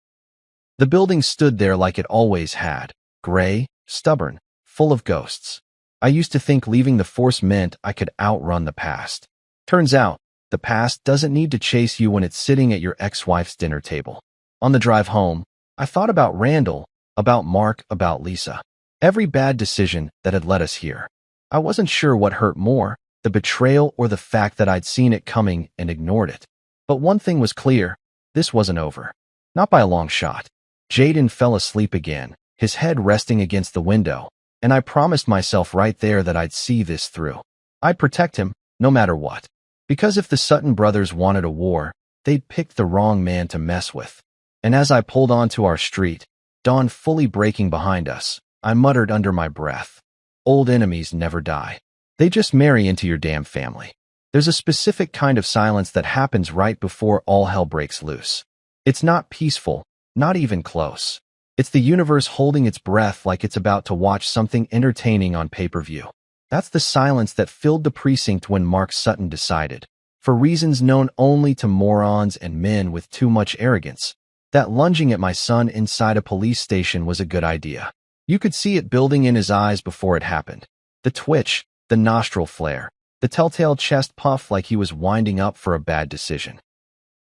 The building stood there like it always had, gray, stubborn, full of ghosts. I used to think leaving the force meant I could outrun the past. Turns out, the past doesn't need to chase you when it's sitting at your ex-wife's dinner table. On the drive home, I thought about Randall, about Mark, about Lisa. Every bad decision that had led us here. I wasn't sure what hurt more, the betrayal or the fact that I'd seen it coming and ignored it. But one thing was clear, this wasn't over. Not by a long shot. Jaden fell asleep again, his head resting against the window, and I promised myself right there that I'd see this through. I'd protect him, no matter what. Because if the Sutton brothers wanted a war, they'd picked the wrong man to mess with. And as I pulled onto our street, dawn fully breaking behind us, I muttered under my breath, old enemies never die. They just marry into your damn family. There's a specific kind of silence that happens right before all hell breaks loose. It's not peaceful, not even close. It's the universe holding its breath like it's about to watch something entertaining on pay-per-view. That's the silence that filled the precinct when Mark Sutton decided, for reasons known only to morons and men with too much arrogance, that lunging at my son inside a police station was a good idea. You could see it building in his eyes before it happened. The twitch, the nostril flare, the telltale chest puff like he was winding up for a bad decision.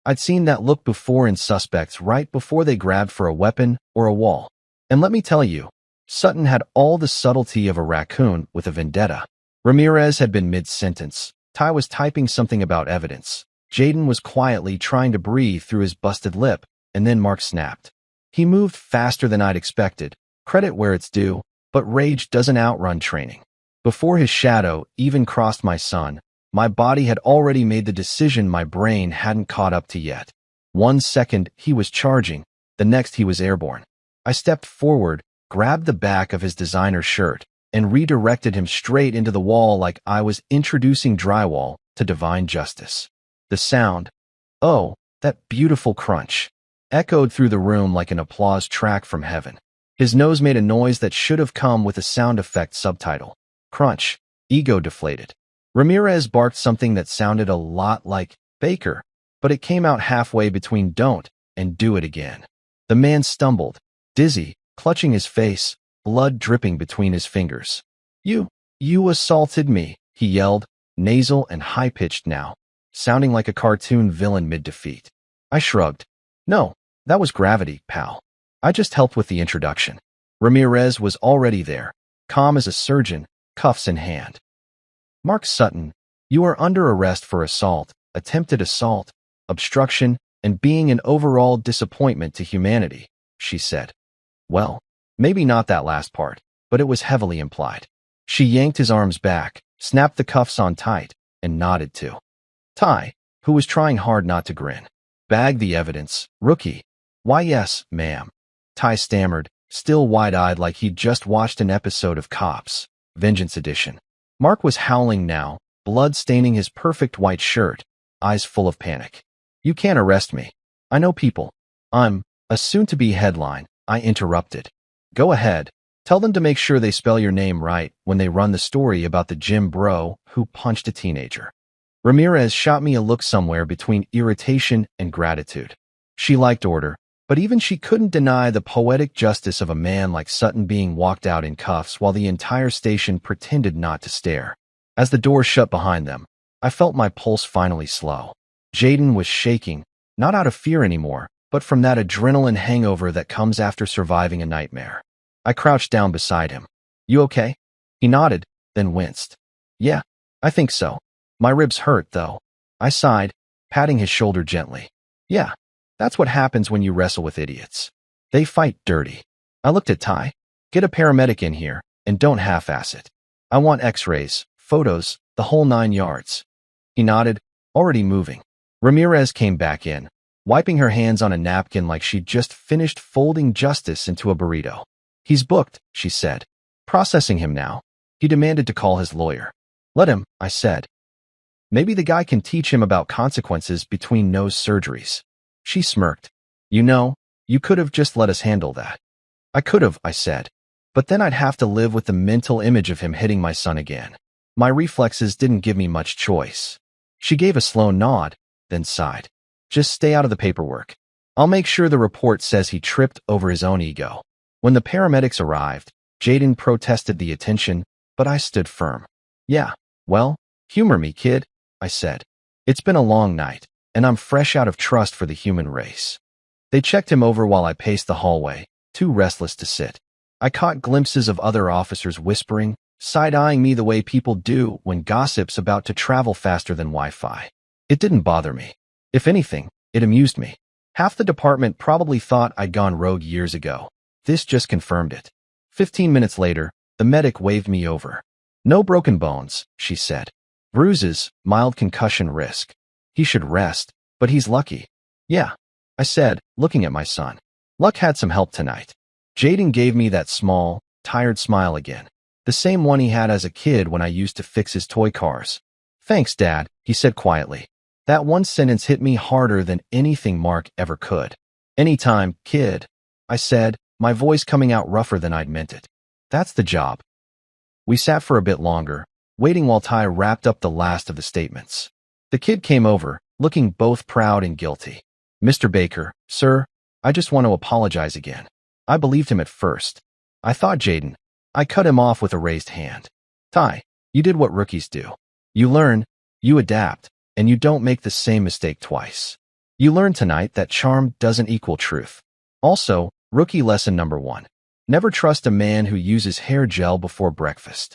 I'd seen that look before in suspects right before they grabbed for a weapon or a wall. And let me tell you, Sutton had all the subtlety of a raccoon with a vendetta. Ramirez had been mid-sentence. Ty was typing something about evidence. Jaden was quietly trying to breathe through his busted lip, and then Mark snapped. He moved faster than I'd expected. Credit where it's due, but rage doesn't outrun training. Before his shadow even crossed my son, my body had already made the decision my brain hadn't caught up to yet. 1 second, he was charging. The next, he was airborne. I stepped forward, grabbed the back of his designer shirt, and redirected him straight into the wall like I was introducing drywall to divine justice. The sound, oh, that beautiful crunch, echoed through the room like an applause track from heaven. His nose made a noise that should have come with a sound effect subtitle. Crunch, ego deflated. Ramirez barked something that sounded a lot like Baker, but it came out halfway between don't and do it again. The man stumbled, dizzy, clutching his face, blood dripping between his fingers. You assaulted me, he yelled, nasal and high-pitched now, sounding like a cartoon villain mid-defeat. I shrugged. No, that was gravity, pal. I just helped with the introduction. Ramirez was already there, calm as a surgeon, cuffs in hand. Mark Sutton, you are under arrest for assault, attempted assault, obstruction, and being an overall disappointment to humanity, she said. Well, maybe not that last part, but it was heavily implied. She yanked his arms back, snapped the cuffs on tight, and nodded to Ty, who was trying hard not to grin. Bag the evidence, rookie. Why yes, ma'am. Ty stammered, still wide-eyed like he'd just watched an episode of Cops, Vengeance Edition. Mark was howling now, blood staining his perfect white shirt, eyes full of panic. You can't arrest me. I know people. I'm a soon-to-be headline, I interrupted. Go ahead. Tell them to make sure they spell your name right when they run the story about the gym bro who punched a teenager. Ramirez shot me a look somewhere between irritation and gratitude. She liked order, but even she couldn't deny the poetic justice of a man like Sutton being walked out in cuffs while the entire station pretended not to stare. As the door shut behind them, I felt my pulse finally slow. Jaden was shaking, Not out of fear anymore, but from that adrenaline hangover that comes after surviving a nightmare. I crouched down beside him. You okay? He nodded, then winced. Yeah, I think so. My ribs hurt, though. I sighed, patting his shoulder gently. Yeah, that's what happens when you wrestle with idiots. They fight dirty. I looked at Ty. Get a paramedic in here, and don't half-ass it. I want x-rays, photos, the whole 9 yards. He nodded, already moving. Ramirez came back in, wiping her hands on a napkin like she'd just finished folding justice into a burrito. He's booked, she said. Processing him now. He demanded to call his lawyer. Let him, I said. Maybe the guy can teach him about consequences between nose surgeries. She smirked. You know, you could have just let us handle that. I could have, I said. But then I'd have to live with the mental image of him hitting my son again. My reflexes didn't give me much choice. She gave a slow nod, then sighed. Just stay out of the paperwork. I'll make sure the report says he tripped over his own ego. When the paramedics arrived, Jaden protested the attention, but I stood firm. Yeah, well, humor me, kid, I said. It's been a long night, and I'm fresh out of trust for the human race. They checked him over while I paced the hallway, too restless to sit. I caught glimpses of other officers whispering, side-eyeing me the way people do when gossip's about to travel faster than Wi-Fi. It didn't bother me. If anything, it amused me. Half the department probably thought I'd gone rogue years ago. This just confirmed it. 15 minutes later, the medic waved me over. No broken bones, she said. Bruises, mild concussion risk. He should rest, but he's lucky. Yeah, I said, looking at my son. Luck had some help tonight. Jaden gave me that small, tired smile again. The same one he had as a kid when I used to fix his toy cars. Thanks, Dad, he said quietly. That one sentence hit me harder than anything Mark ever could. Anytime, kid, I said, my voice coming out rougher than I'd meant it. That's the job. We sat for a bit longer, waiting while Ty wrapped up the last of the statements. The kid came over, looking both proud and guilty. Mr. Baker, sir, I just want to apologize again. I believed him at first. I thought Jaden. I cut him off with a raised hand. Ty, you did what rookies do. You learn, you adapt, and you don't make the same mistake twice. You learned tonight that charm doesn't equal truth. Also, rookie lesson number 1. Never trust a man who uses hair gel before breakfast.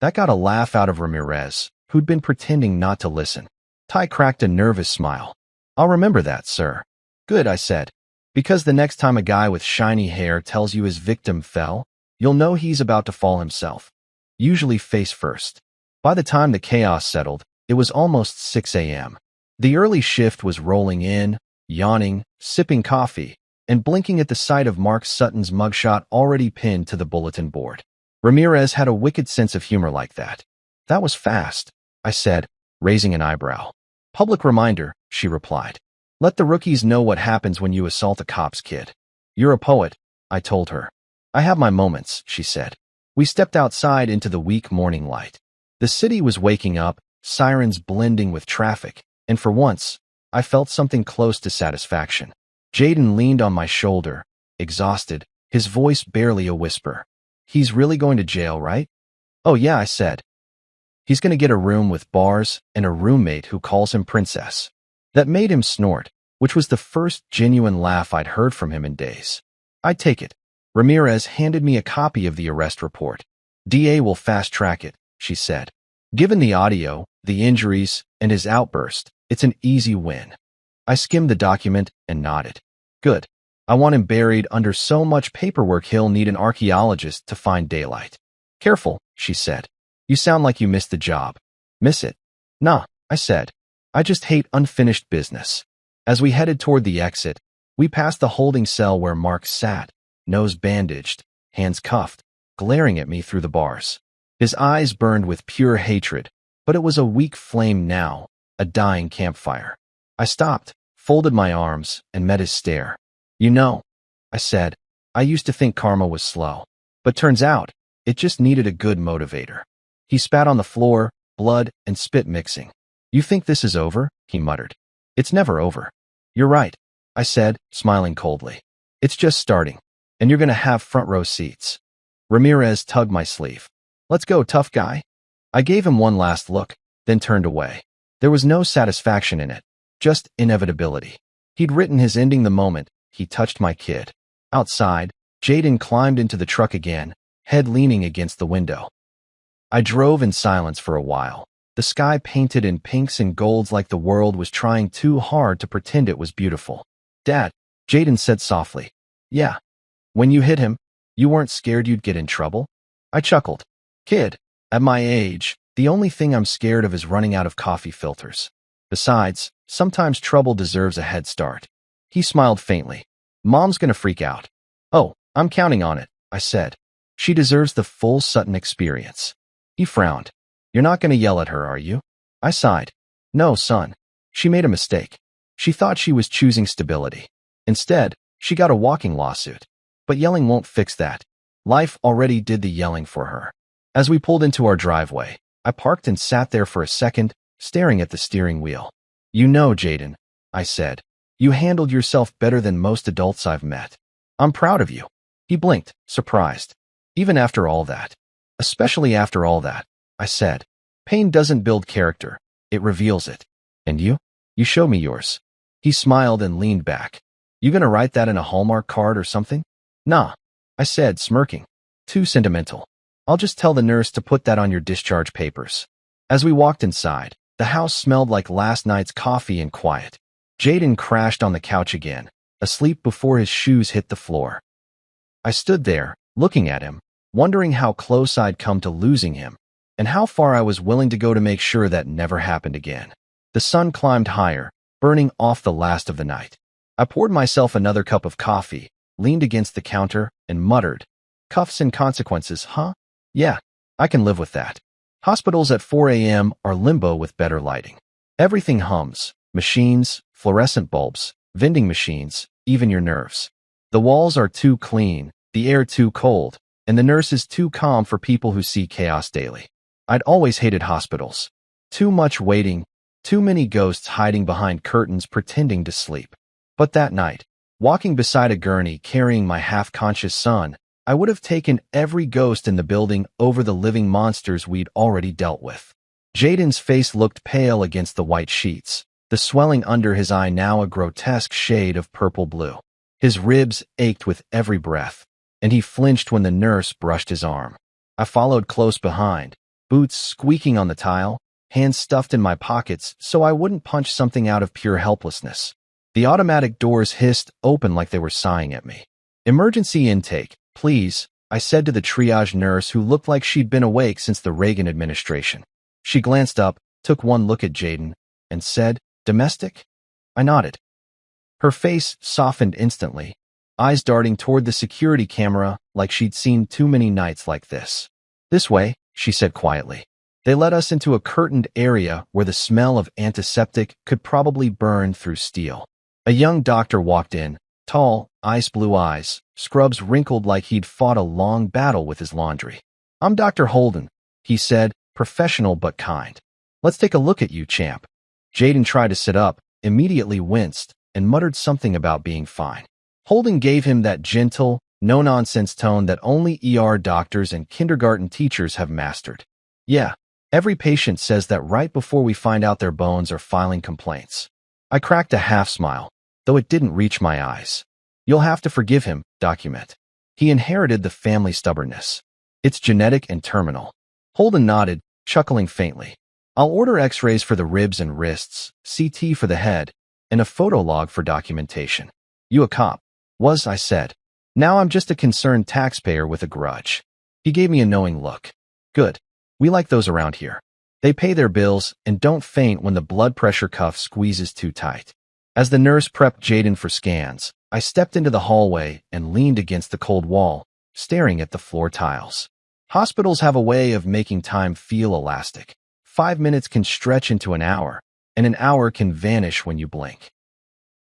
That got a laugh out of Ramirez, who'd been pretending not to listen. Ty cracked a nervous smile. I'll remember that, sir. Good, I said. Because the next time a guy with shiny hair tells you his victim fell, you'll know he's about to fall himself. Usually face first. By the time the chaos settled, it was almost 6 a.m. The early shift was rolling in, yawning, sipping coffee, and blinking at the sight of Mark Sutton's mugshot already pinned to the bulletin board. Ramirez had a wicked sense of humor like that. That was fast, I said, raising an eyebrow. Public reminder, she replied. Let the rookies know what happens when you assault a cop's kid. You're a poet, I told her. I have my moments, she said. We stepped outside into the weak morning light. The city was waking up, sirens blending with traffic, and for once, I felt something close to satisfaction. Jaden leaned on my shoulder, exhausted, his voice barely a whisper. He's really going to jail, right? Oh yeah, I said. He's going to get a room with bars and a roommate who calls him Princess. That made him snort, which was the first genuine laugh I'd heard from him in days. I'd take it. Ramirez handed me a copy of the arrest report. DA will fast-track it, she said. Given the audio, the injuries, and his outburst, it's an easy win. I skimmed the document and nodded. Good. I want him buried under so much paperwork he'll need an archaeologist to find daylight. Careful, she said. You sound like you missed the job. Miss it? Nah, I said. I just hate unfinished business. As we headed toward the exit, we passed the holding cell where Mark sat, nose bandaged, hands cuffed, glaring at me through the bars. His eyes burned with pure hatred, but it was a weak flame now, a dying campfire. I stopped, folded my arms, and met his stare. You know, I said, I used to think karma was slow, but turns out, it just needed a good motivator. He spat on the floor, blood and spit mixing. You think this is over? He muttered. It's never over. You're right, I said, smiling coldly. It's just starting, and you're going to have front row seats. Ramirez tugged my sleeve. Let's go, tough guy. I gave him one last look, then turned away. There was no satisfaction in it, just inevitability. He'd written his ending the moment he touched my kid. Outside, Jaden climbed into the truck again, head leaning against the window. I drove in silence for a while, the sky painted in pinks and golds like the world was trying too hard to pretend it was beautiful. Dad, Jaden said softly. Yeah. When you hit him, you weren't scared you'd get in trouble? I chuckled. Kid, at my age, the only thing I'm scared of is running out of coffee filters. Besides, sometimes trouble deserves a head start. He smiled faintly. Mom's gonna freak out. Oh, I'm counting on it, I said. She deserves the full Sutton experience. He frowned. You're not gonna yell at her, are you? I sighed. No, son. She made a mistake. She thought she was choosing stability. Instead, she got a walking lawsuit. But yelling won't fix that. Life already did the yelling for her. As we pulled into our driveway, I parked and sat there for a second, staring at the steering wheel. You know, Jaden, I said, you handled yourself better than most adults I've met. I'm proud of you. He blinked, surprised. Even after all that. Especially after all that, I said. Pain doesn't build character, it reveals it. And you? You show me yours. He smiled and leaned back. You gonna write that in a Hallmark card or something? Nah, I said, smirking. Too sentimental. I'll just tell the nurse to put that on your discharge papers. As we walked inside, the house smelled like last night's coffee and quiet. Jaden crashed on the couch again, asleep before his shoes hit the floor. I stood there, looking at him, wondering how close I'd come to losing him, and how far I was willing to go to make sure that never happened again. The sun climbed higher, burning off the last of the night. I poured myself another cup of coffee, leaned against the counter, and muttered, Cuffs and consequences, huh? Yeah, I can live with that. Hospitals at 4 a.m. are limbo with better lighting. Everything hums, machines, fluorescent bulbs, vending machines, even your nerves. The walls are too clean, the air too cold, and the nurse is too calm for people who see chaos daily. I'd always hated hospitals. Too much waiting, too many ghosts hiding behind curtains pretending to sleep. But that night, walking beside a gurney carrying my half-conscious son, I would have taken every ghost in the building over the living monsters we'd already dealt with. Jaden's face looked pale against the white sheets, the swelling under his eye now a grotesque shade of purple-blue. His ribs ached with every breath, and he flinched when the nurse brushed his arm. I followed close behind, boots squeaking on the tile, hands stuffed in my pockets so I wouldn't punch something out of pure helplessness. The automatic doors hissed open like they were sighing at me. Emergency intake, please, I said to the triage nurse who looked like she'd been awake since the Reagan administration. She glanced up, took one look at Jaden, and said, Domestic? I nodded. Her face softened instantly, eyes darting toward the security camera like she'd seen too many nights like this. This way, she said quietly. They led us into a curtained area where the smell of antiseptic could probably burn through steel. A young doctor walked in, tall, ice-blue eyes, scrubs wrinkled like he'd fought a long battle with his laundry. I'm Dr. Holden, he said, professional but kind. Let's take a look at you, champ. Jaden tried to sit up, immediately winced, and muttered something about being fine. Holden gave him that gentle, no-nonsense tone that only ER doctors and kindergarten teachers have mastered. Yeah, every patient says that right before we find out their bones are filing complaints. I cracked a half-smile, though it didn't reach my eyes. You'll have to forgive him, document. He inherited the family stubbornness. It's genetic and terminal. Holden nodded, chuckling faintly. I'll order x-rays for the ribs and wrists, CT for the head, and a photo log for documentation. You a cop? Was, I said. Now I'm just a concerned taxpayer with a grudge. He gave me a knowing look. Good. We like those around here. They pay their bills and don't faint when the blood pressure cuff squeezes too tight. As the nurse prepped Jaden for scans, I stepped into the hallway and leaned against the cold wall, staring at the floor tiles. Hospitals have a way of making time feel elastic. 5 minutes can stretch into an hour, and an hour can vanish when you blink.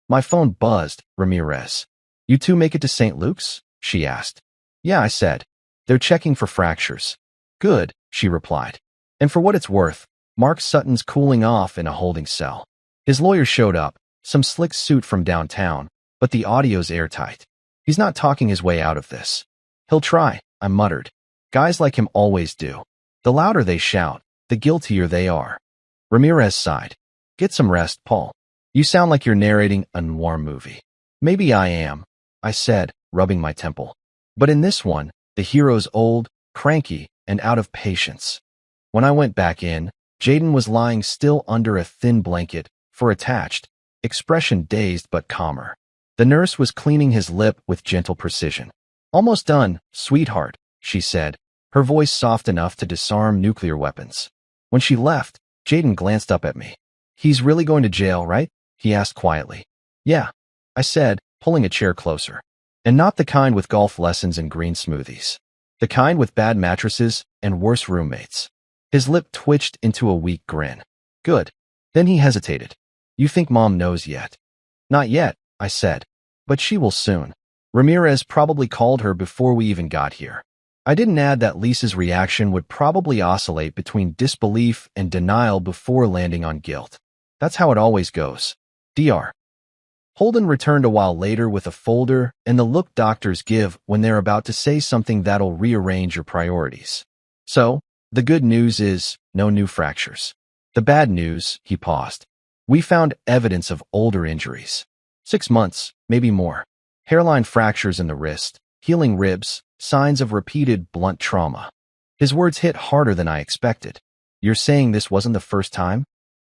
My phone buzzed. Ramirez. You two make it to St. Luke's? She asked. Yeah, I said. They're checking for fractures. Good, she replied. And for what it's worth, Mark Sutton's cooling off in a holding cell. His lawyer showed up, some slick suit from downtown, but the audio's airtight. He's not talking his way out of this. He'll try, I muttered. Guys like him always do. The louder they shout, the guiltier they are. Ramirez sighed. Get some rest, Paul. You sound like you're narrating a noir movie. Maybe I am, I said, rubbing my temple. But in this one, the hero's old, cranky, and out of patience. When I went back in, Jaden was lying still under a thin blanket, fur attached, expression dazed but calmer. The nurse was cleaning his lip with gentle precision. Almost done, sweetheart, she said, her voice soft enough to disarm nuclear weapons. When she left, Jaden glanced up at me. He's really going to jail, right? He asked quietly. Yeah, I said, pulling a chair closer. And not the kind with golf lessons and green smoothies. The kind with bad mattresses and worse roommates. His lip twitched into a weak grin. Good. Then he hesitated. You think Mom knows yet? Not yet, I said. But she will soon. Ramirez probably called her before we even got here. I didn't add that Lisa's reaction would probably oscillate between disbelief and denial before landing on guilt. That's how it always goes. Dr. Holden returned a while later with a folder and the look doctors give when they're about to say something that'll rearrange your priorities. So, the good news is no new fractures. The bad news, he paused. We found evidence of older injuries. 6 months, maybe more. Hairline fractures in the wrist, healing ribs, signs of repeated blunt trauma. His words hit harder than I expected. You're saying this wasn't the first time?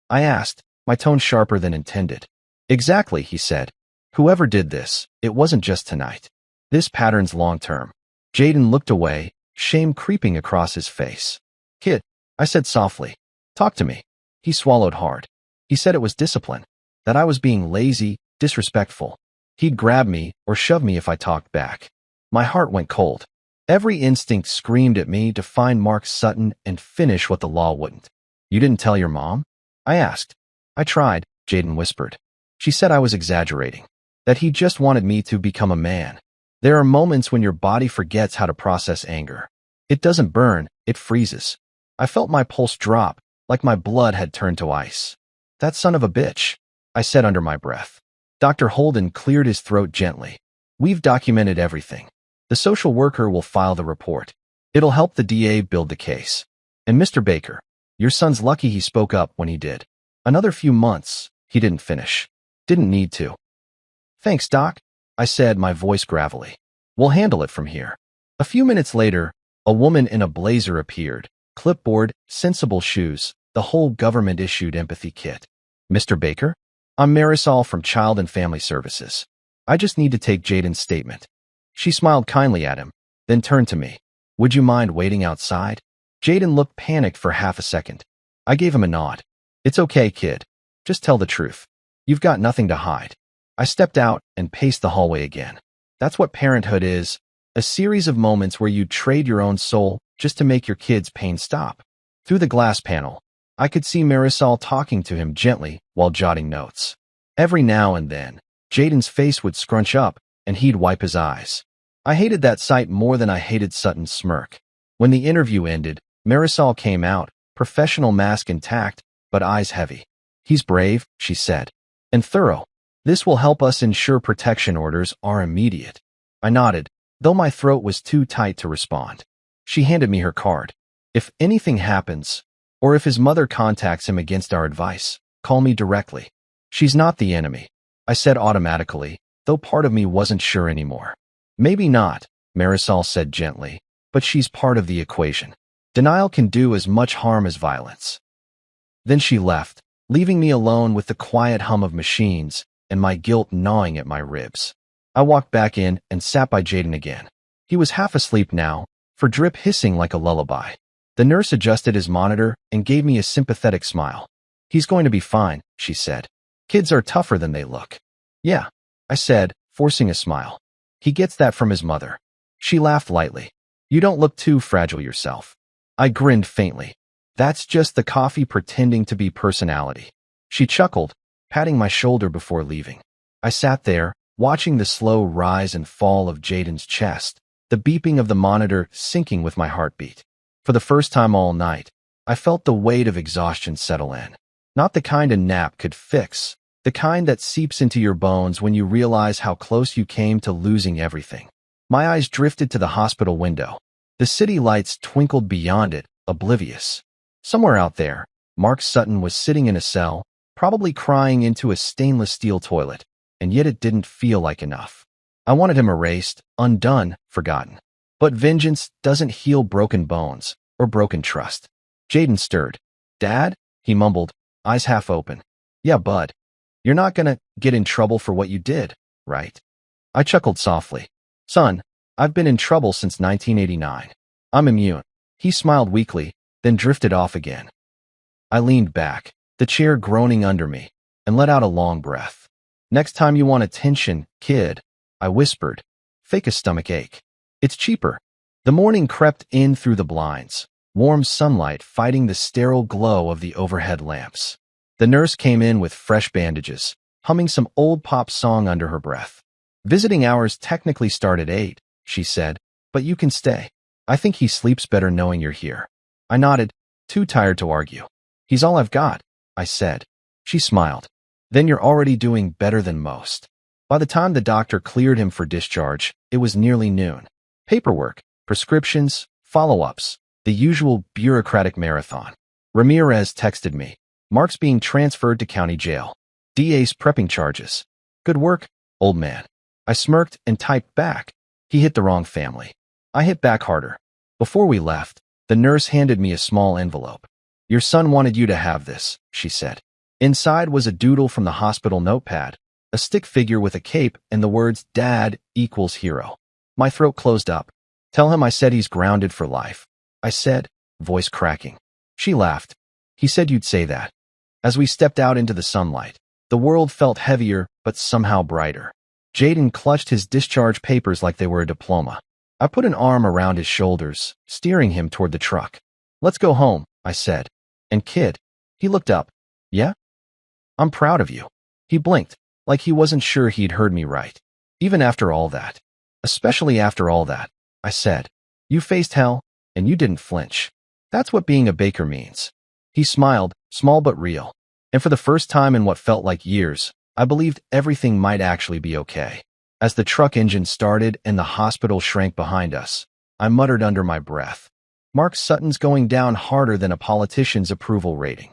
I asked, my tone sharper than intended. Exactly, he said. Whoever did this, it wasn't just tonight. This pattern's long-term. Jaden looked away, shame creeping across his face. Kid, I said softly. Talk to me. He swallowed hard. He said it was discipline. That I was being lazy, disrespectful. He'd grab me or shove me if I talked back. My heart went cold. Every instinct screamed at me to find Mark Sutton and finish what the law wouldn't. You didn't tell your mom? I asked. I tried, Jaden whispered. She said I was exaggerating. That he just wanted me to become a man. There are moments when your body forgets how to process anger. It doesn't burn, it freezes. I felt my pulse drop, like my blood had turned to ice. That son of a bitch, I said under my breath. Dr. Holden cleared his throat gently. We've documented everything. The social worker will file the report. It'll help the DA build the case. And Mr. Baker, your son's lucky he spoke up when he did. Another few months, he didn't finish. Didn't need to. Thanks, Doc, I said, my voice gravelly. We'll handle it from here. A few minutes later, a woman in a blazer appeared. Clipboard, sensible shoes, the whole government-issued empathy kit. Mr. Baker? I'm Marisol from Child and Family Services. I just need to take Jaden's statement. She smiled kindly at him, then turned to me. Would you mind waiting outside? Jaden looked panicked for half a second. I gave him a nod. It's okay, kid. Just tell the truth. You've got nothing to hide. I stepped out and paced the hallway again. That's what parenthood is, a series of moments where you trade your own soul just to make your kid's pain stop. Through the glass panel, I could see Marisol talking to him gently while jotting notes. Every now and then, Jaden's face would scrunch up and he'd wipe his eyes. I hated that sight more than I hated Sutton's smirk. When the interview ended, Marisol came out, professional mask intact, but eyes heavy. He's brave, she said. And thorough. This will help us ensure protection orders are immediate. I nodded, though my throat was too tight to respond. She handed me her card. If anything happens, or if his mother contacts him against our advice, call me directly. She's not the enemy, I said automatically, though part of me wasn't sure anymore. Maybe not, Marisol said gently, but she's part of the equation. Denial can do as much harm as violence. Then she left, leaving me alone with the quiet hum of machines and my guilt gnawing at my ribs. I walked back in and sat by Jaden again. He was half asleep now, for drip hissing like a lullaby. The nurse adjusted his monitor and gave me a sympathetic smile. He's going to be fine, she said. Kids are tougher than they look. Yeah, I said, forcing a smile. He gets that from his mother. She laughed lightly. You don't look too fragile yourself. I grinned faintly. That's just the coffee pretending to be personality. She chuckled, patting my shoulder before leaving. I sat there, watching the slow rise and fall of Jaden's chest, the beeping of the monitor syncing with my heartbeat. For the first time all night, I felt the weight of exhaustion settle in. Not the kind a nap could fix, the kind that seeps into your bones when you realize how close you came to losing everything. My eyes drifted to the hospital window. The city lights twinkled beyond it, oblivious. Somewhere out there, Mark Sutton was sitting in a cell, probably crying into a stainless steel toilet, and yet it didn't feel like enough. I wanted him erased, undone, forgotten. But vengeance doesn't heal broken bones or broken trust. Jaden stirred. Dad? He mumbled, eyes half open. Yeah, bud. You're not gonna get in trouble for what you did, right? I chuckled softly. Son, I've been in trouble since 1989. I'm immune. He smiled weakly, then drifted off again. I leaned back, the chair groaning under me, and let out a long breath. Next time you want attention, kid, I whispered. Fake a stomach ache. It's cheaper. The morning crept in through the blinds, warm sunlight fighting the sterile glow of the overhead lamps. The nurse came in with fresh bandages, humming some old pop song under her breath. Visiting hours technically start at 8, she said, but you can stay. I think he sleeps better knowing you're here. I nodded, too tired to argue. He's all I've got, I said. She smiled. Then you're already doing better than most. By the time the doctor cleared him for discharge, it was nearly noon. Paperwork, prescriptions, follow-ups, the usual bureaucratic marathon. Ramirez texted me. Mark's being transferred to county jail. DA's prepping charges. Good work, old man. I smirked and typed back. He hit the wrong family. I hit back harder. Before we left, the nurse handed me a small envelope. Your son wanted you to have this, she said. Inside was a doodle from the hospital notepad, a stick figure with a cape and the words Dad equals hero. My throat closed up. Tell him I said he's grounded for life. I said, voice cracking. She laughed. He said you'd say that. As we stepped out into the sunlight, the world felt heavier but somehow brighter. Jaden clutched his discharge papers like they were a diploma. I put an arm around his shoulders, steering him toward the truck. Let's go home, I said. And kid, he looked up. Yeah? I'm proud of you. He blinked, like he wasn't sure he'd heard me right. Even after all that. Especially after all that, I said. You faced hell, and you didn't flinch. That's what being a baker means. He smiled, small but real. And for the first time in what felt like years, I believed everything might actually be okay. As the truck engine started and the hospital shrank behind us, I muttered under my breath. Mark Sutton's going down harder than a politician's approval rating.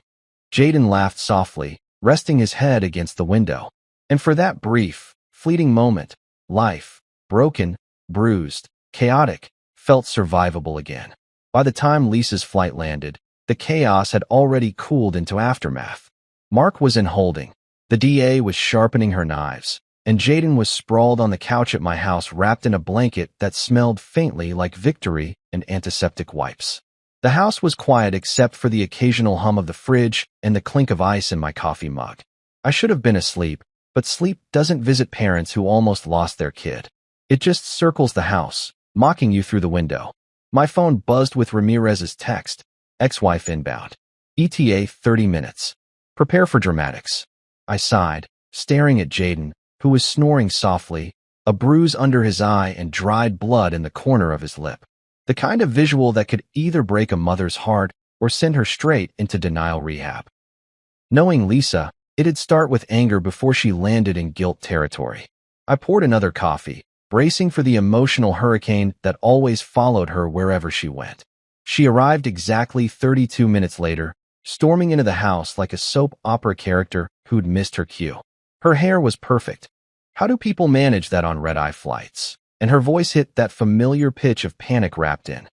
Jaden laughed softly, resting his head against the window. And for that brief, fleeting moment, life, broken, bruised, chaotic, felt survivable again. By the time Lisa's flight landed, the chaos had already cooled into aftermath. Mark was in holding. The DA was sharpening her knives, and Jaden was sprawled on the couch at my house wrapped in a blanket that smelled faintly like victory and antiseptic wipes. The house was quiet except for the occasional hum of the fridge and the clink of ice in my coffee mug. I should have been asleep, but sleep doesn't visit parents who almost lost their kid. It just circles the house, mocking you through the window. My phone buzzed with Ramirez's text. Ex-wife inbound. ETA 30 minutes. Prepare for dramatics. I sighed, staring at Jaden, who was snoring softly, a bruise under his eye and dried blood in the corner of his lip. The kind of visual that could either break a mother's heart or send her straight into denial rehab. Knowing Lisa, it'd start with anger before she landed in guilt territory. I poured another coffee, bracing for the emotional hurricane that always followed her wherever she went. She arrived exactly 32 minutes later, storming into the house like a soap opera character who'd missed her cue. Her hair was perfect. How do people manage that on red-eye flights? And her voice hit that familiar pitch of panic wrapped in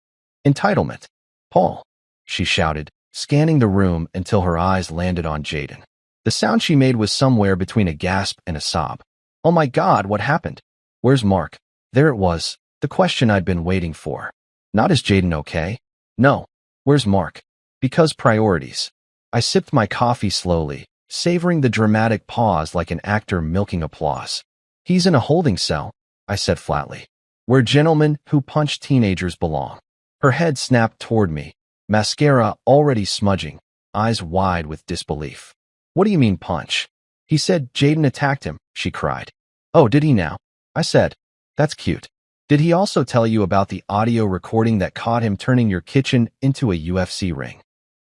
entitlement. Paul, she shouted, scanning the room until her eyes landed on Jaden. The sound she made was somewhere between a gasp and a sob. Oh my God, what happened? Where's Mark? There it was, the question I'd been waiting for. Not is Jaden okay? No. Where's Mark? Because priorities. I sipped my coffee slowly, savoring the dramatic pause like an actor milking applause. He's in a holding cell, I said flatly, where gentlemen who punch teenagers belong. Her head snapped toward me, mascara already smudging, eyes wide with disbelief. What do you mean punch? He said Jaden attacked him, she cried. Oh, did he now? I said, that's cute. Did he also tell you about the audio recording that caught him turning your kitchen into a UFC ring?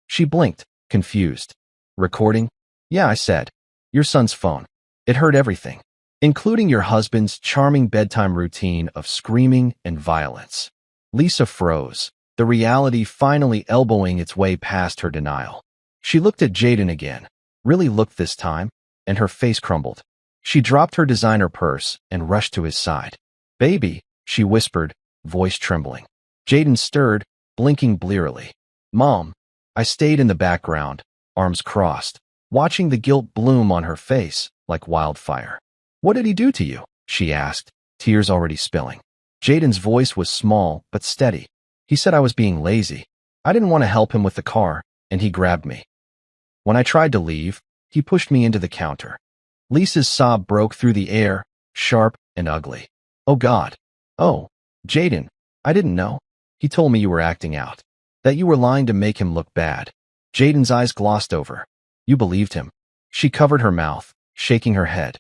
She blinked, confused. Recording? Yeah, I said. Your son's phone. It heard everything, including your husband's charming bedtime routine of screaming and violence. Lisa froze, the reality finally elbowing its way past her denial. She looked at Jaden again, really looked this time, and her face crumbled. She dropped her designer purse and rushed to his side. "Baby," she whispered, voice trembling. Jaden stirred, blinking blearily. "Mom." I stayed in the background, arms crossed, watching the guilt bloom on her face like wildfire. "What did he do to you?" she asked, tears already spilling. Jaden's voice was small but steady. "He said I was being lazy. I didn't want to help him with the car, and he grabbed me. When I tried to leave, he pushed me into the counter." Lisa's sob broke through the air, sharp and ugly. "Oh God. Oh, Jaden, I didn't know. He told me you were acting out, that you were lying to make him look bad." Jaden's eyes glossed over. "You believed him?" She covered her mouth, shaking her head.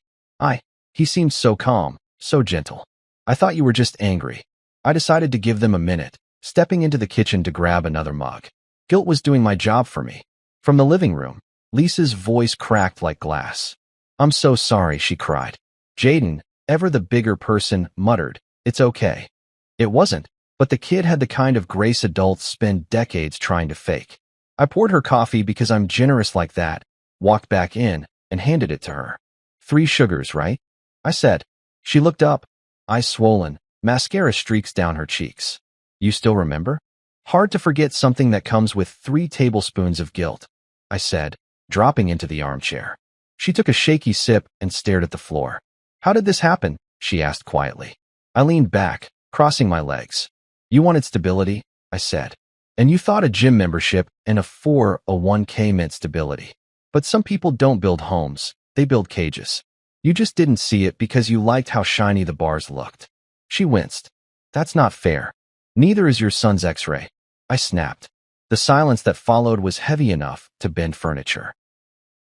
He seemed so calm, so gentle. "I thought you were just angry." I decided to give them a minute, stepping into the kitchen to grab another mug. Guilt was doing my job for me. From the living room, Lisa's voice cracked like glass. "I'm so sorry," she cried. Jaden, ever the bigger person, muttered, "It's okay." It wasn't, but the kid had the kind of grace adults spend decades trying to fake. I poured her coffee because I'm generous like that, walked back in, and handed it to her. "3 sugars, right?" I said. She looked up, eyes swollen, mascara streaks down her cheeks. "You still remember?" "Hard to forget something that comes with 3 tablespoons of guilt," I said, dropping into the armchair. She took a shaky sip and stared at the floor. "How did this happen?" she asked quietly. I leaned back, crossing my legs. "You wanted stability," I said. "And you thought a gym membership and a 401k meant stability. But some people don't build homes, they build cages. You just didn't see it because you liked how shiny the bars looked." She winced. "That's not fair. Neither is your son's x-ray." I snapped. The silence that followed was heavy enough to bend furniture.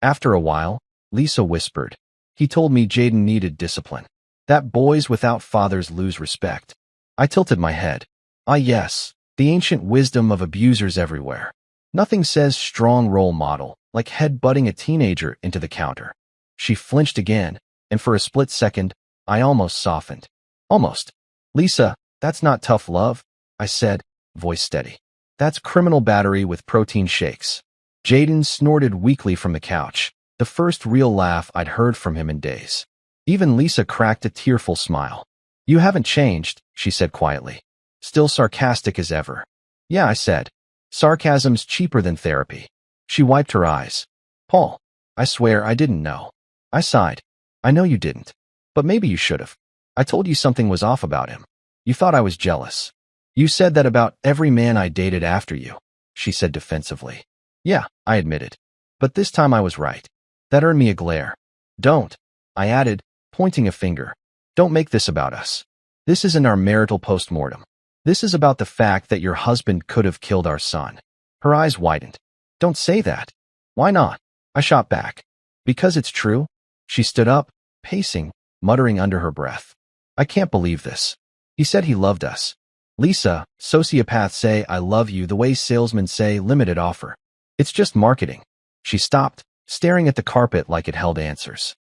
After a while, Lisa whispered, "He told me Jaden needed discipline. That boys without fathers lose respect." I tilted my head. "Ah yes, the ancient wisdom of abusers everywhere. Nothing says strong role model like head-butting a teenager into the counter." She flinched again, and for a split second, I almost softened. "Almost. Lisa, that's not tough love," I said, voice steady. "That's criminal battery with protein shakes." Jaden snorted weakly from the couch, the first real laugh I'd heard from him in days. Even Lisa cracked a tearful smile. "You haven't changed," she said quietly. Still sarcastic as ever. "Yeah," I said. "Sarcasm's cheaper than therapy." She wiped her eyes. "Paul, I swear I didn't know." I sighed. "I know you didn't. But maybe you should have. I told you something was off about him. You thought I was jealous. You said that about every man I dated after you," she said defensively. "Yeah," I admitted. "But this time I was right." That earned me a glare. "Don't," I added, pointing a finger. "Don't make this about us. This isn't our marital postmortem. This is about the fact that your husband could have killed our son." Her eyes widened. "Don't say that." "Why not?" I shot back. "Because it's true." She stood up, pacing, muttering under her breath. "I can't believe this. He said he loved us. Lisa, sociopaths say I love you the way salesmen say limited offer. It's just marketing." She stopped, staring at the carpet like it held answers.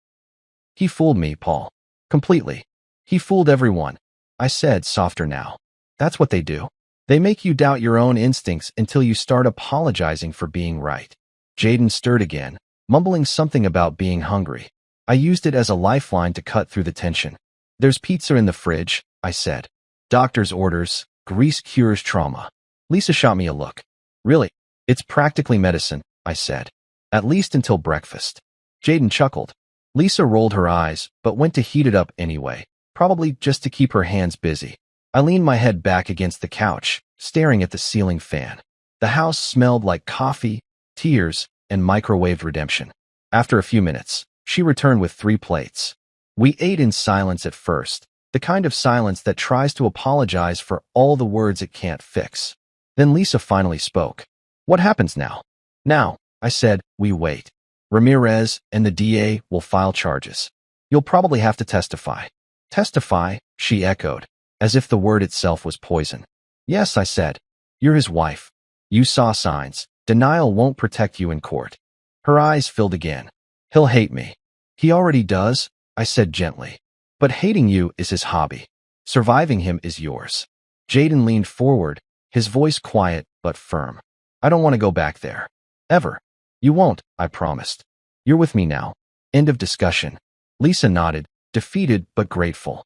"He fooled me, Paul. Completely. He fooled everyone," I said, softer now. "That's what they do. They make you doubt your own instincts until you start apologizing for being right." Jaden stirred again, mumbling something about being hungry. I used it as a lifeline to cut through the tension. "There's pizza in the fridge," I said. "Doctor's orders, grease cures trauma." Lisa shot me a look. "Really? It's practically medicine," I said. "At least until breakfast." Jaden chuckled. Lisa rolled her eyes, but went to heat it up anyway, probably just to keep her hands busy. I leaned my head back against the couch, staring at the ceiling fan. The house smelled like coffee, tears, and microwaved redemption. After a few minutes, she returned with 3 plates. We ate in silence at first, the kind of silence that tries to apologize for all the words it can't fix. Then Lisa finally spoke. "What happens now?" "Now," I said, "we wait. Ramirez and the DA will file charges. You'll probably have to testify." "Testify?" she echoed, as if the word itself was poison. "Yes," I said. "You're his wife. You saw signs. Denial won't protect you in court." Her eyes filled again. "He'll hate me." "He already does," I said gently. "But hating you is his hobby. Surviving him is yours." Jaden leaned forward, his voice quiet but firm. "I don't want to go back there. Ever." "You won't," I promised. You're with me now. End of discussion. Lisa nodded, defeated but grateful.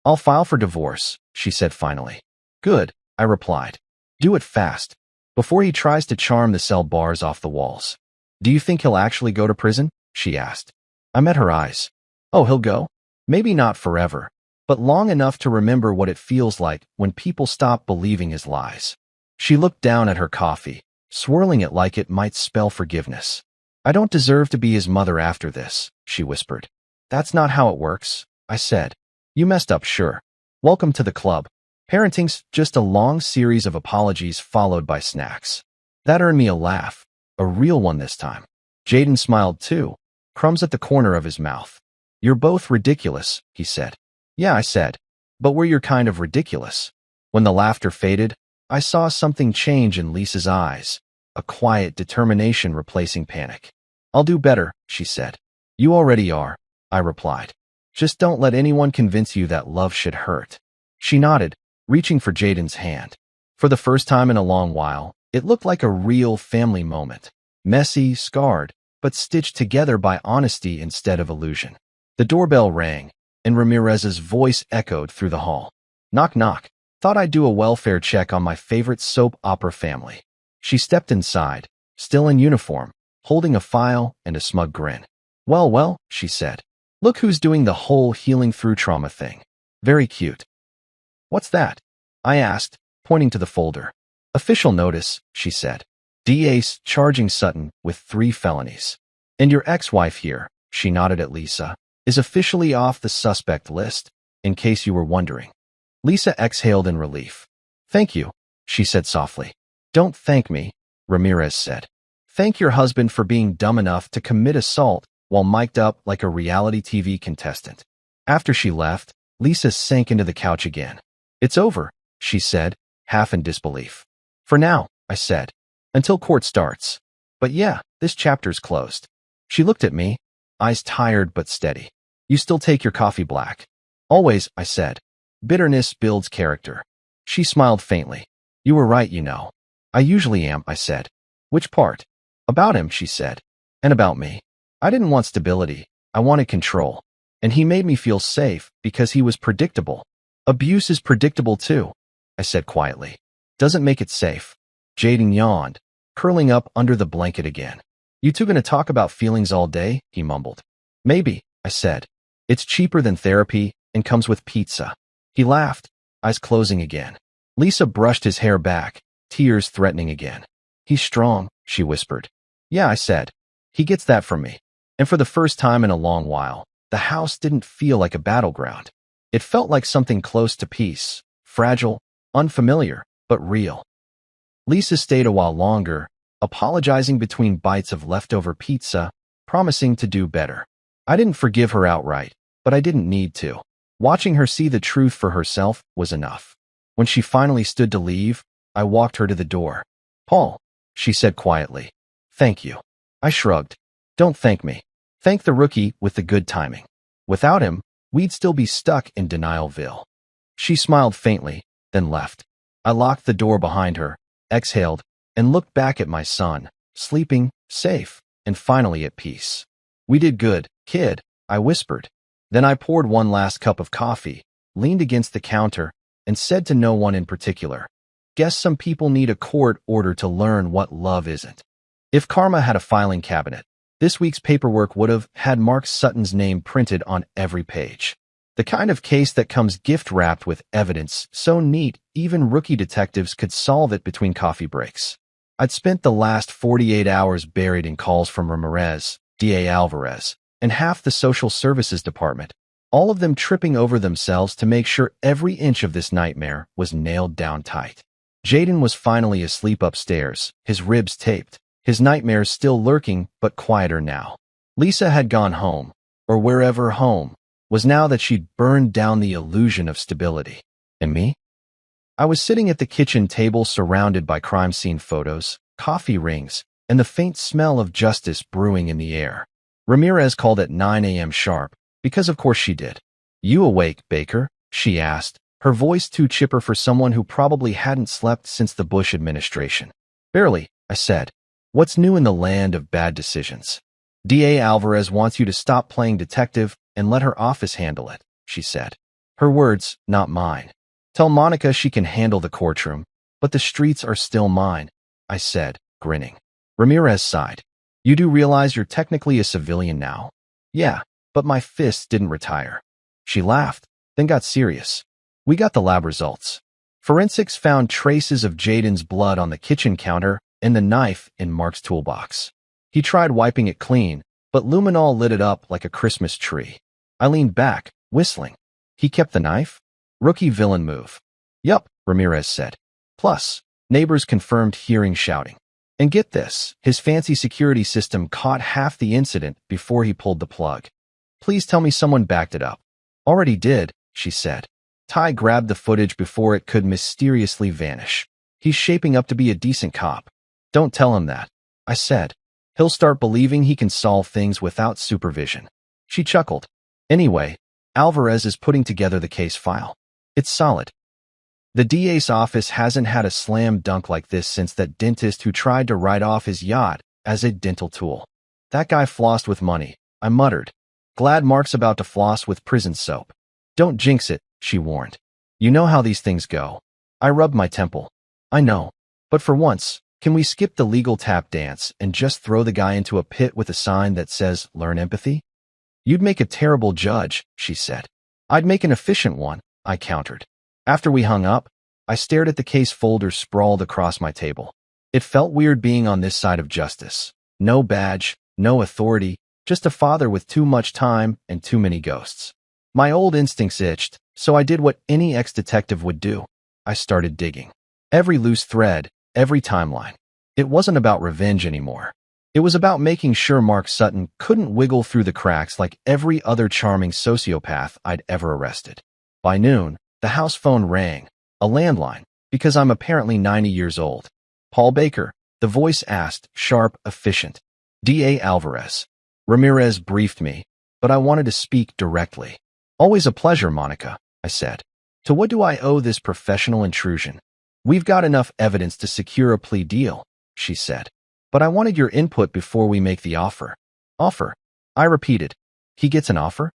I'll file for divorce, she said finally. Good, I replied. Do it fast, before he tries to charm the cell bars off the walls. Do you think he'll actually go to prison? She asked. I met her eyes. Oh, he'll go? Maybe not forever, but long enough to remember what it feels like when people stop believing his lies. She looked down at her coffee, swirling it like it might spell forgiveness. I don't deserve to be his mother after this, she whispered. That's not how it works, I said. You messed up, sure. Welcome to the club. Parenting's just a long series of apologies followed by snacks. That earned me a laugh, a real one this time. Jaden smiled too, crumbs at the corner of his mouth. You're both ridiculous, he said. Yeah, I said. But we're your kind of ridiculous. When the laughter faded, I saw something change in Lisa's eyes, a quiet determination replacing panic. I'll do better, she said. You already are, I replied. Just don't let anyone convince you that love should hurt. She nodded, reaching for Jaden's hand. For the first time in a long while, it looked like a real family moment. Messy, scarred, but stitched together by honesty instead of illusion. The doorbell rang, and Ramirez's voice echoed through the hall. Knock, knock. Thought I'd do a welfare check on my favorite soap opera family. She stepped inside, still in uniform, holding a file and a smug grin. Well, she said. Look who's doing the whole healing through trauma thing. Very cute. What's that? I asked, pointing to the folder. Official notice, she said. DA's charging Sutton with 3 felonies. And your ex-wife here, she nodded at Lisa, is officially off the suspect list, in case you were wondering. Lisa exhaled in relief. Thank you, she said softly. Don't thank me, Ramirez said. Thank your husband for being dumb enough to commit assault while mic'd up like a reality TV contestant. After she left, Lisa sank into the couch again. It's over, she said, half in disbelief. For now, I said. Until court starts. But yeah, this chapter's closed. She looked at me, eyes tired but steady. You still take your coffee black. Always, I said. Bitterness builds character. She smiled faintly. You were right, you know. I usually am, I said. Which part? About him, she said. And about me. I didn't want stability. I wanted control. And he made me feel safe because he was predictable. Abuse is predictable too, I said quietly. Doesn't make it safe. Jaden yawned, curling up under the blanket again. You two gonna talk about feelings all day? He mumbled. Maybe, I said. It's cheaper than therapy and comes with pizza. He laughed, eyes closing again. Lisa brushed his hair back, tears threatening again. He's strong, she whispered. Yeah, I said. He gets that from me. And for the first time in a long while, the house didn't feel like a battleground. It felt like something close to peace, fragile, unfamiliar, but real. Lisa stayed a while longer, apologizing between bites of leftover pizza, promising to do better. I didn't forgive her outright, but I didn't need to. Watching her see the truth for herself was enough. When she finally stood to leave, I walked her to the door. Paul, she said quietly. Thank you. I shrugged. Don't thank me. Thank the rookie with the good timing. Without him, we'd still be stuck in Denialville. She smiled faintly, then left. I locked the door behind her, exhaled, and looked back at my son, sleeping, safe, and finally at peace. We did good, kid, I whispered. Then I poured one last cup of coffee, leaned against the counter, and said to no one in particular, guess some people need a court order to learn what love isn't. If Karma had a filing cabinet, this week's paperwork would have had Mark Sutton's name printed on every page. The kind of case that comes gift-wrapped with evidence so neat even rookie detectives could solve it between coffee breaks. I'd spent the last 48 hours buried in calls from Ramirez, D.A. Alvarez, and half the social services department, all of them tripping over themselves to make sure every inch of this nightmare was nailed down tight. Jaden was finally asleep upstairs, his ribs taped, his nightmares still lurking but quieter now. Lisa had gone home, or wherever home was now that she'd burned down the illusion of stability. And me? I was sitting at the kitchen table surrounded by crime scene photos, coffee rings, and the faint smell of justice brewing in the air. Ramirez called at 9 a.m. sharp, because of course she did. You awake, Baker? She asked, her voice too chipper for someone who probably hadn't slept since the Bush administration. Barely, I said. What's new in the land of bad decisions? DA Alvarez wants you to stop playing detective and let her office handle it, she said. Her words, not mine. Tell Monica she can handle the courtroom, but the streets are still mine, I said, grinning. Ramirez sighed. You do realize you're technically a civilian now? Yeah, but my fists didn't retire. She laughed, then got serious. We got the lab results. Forensics found traces of Jaden's blood on the kitchen counter and the knife in Mark's toolbox. He tried wiping it clean, but luminol lit it up like a Christmas tree. I leaned back, whistling. He kept the knife? Rookie villain move. Yup, Ramirez said. Plus, neighbors confirmed hearing shouting. And get this, his fancy security system caught half the incident before he pulled the plug. Please tell me someone backed it up. Already did, she said. Ty grabbed the footage before it could mysteriously vanish. He's shaping up to be a decent cop. Don't tell him that, I said. He'll start believing he can solve things without supervision. She chuckled. Anyway, Alvarez is putting together the case file. It's solid. The DA's office hasn't had a slam dunk like this since that dentist who tried to write off his yacht as a dental tool. That guy flossed with money, I muttered. Glad Mark's about to floss with prison soap. Don't jinx it, she warned. You know how these things go. I rubbed my temple. I know. But for once, can we skip the legal tap dance and just throw the guy into a pit with a sign that says, learn empathy? You'd make a terrible judge, she said. I'd make an efficient one, I countered. After we hung up, I stared at the case folders sprawled across my table. It felt weird being on this side of justice. No badge, no authority, just a father with too much time and too many ghosts. My old instincts itched, so I did what any ex-detective would do. I started digging. Every loose thread, every timeline. It wasn't about revenge anymore. It was about making sure Mark Sutton couldn't wiggle through the cracks like every other charming sociopath I'd ever arrested. By noon, the house phone rang, a landline, because I'm apparently 90 years old. Paul Baker, the voice asked, sharp, efficient. DA Alvarez. Ramirez briefed me, but I wanted to speak directly. Always a pleasure, Monica, I said. To what do I owe this professional intrusion? We've got enough evidence to secure a plea deal, she said. But I wanted your input before we make the offer. Offer? I repeated. He gets an offer?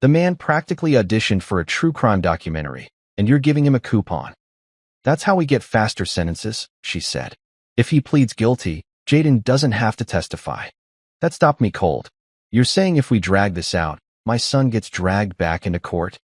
The man practically auditioned for a true crime documentary, and you're giving him a coupon. That's how we get faster sentences, she said. If he pleads guilty, Jaden doesn't have to testify. That stopped me cold. You're saying if we drag this out, my son gets dragged back into court?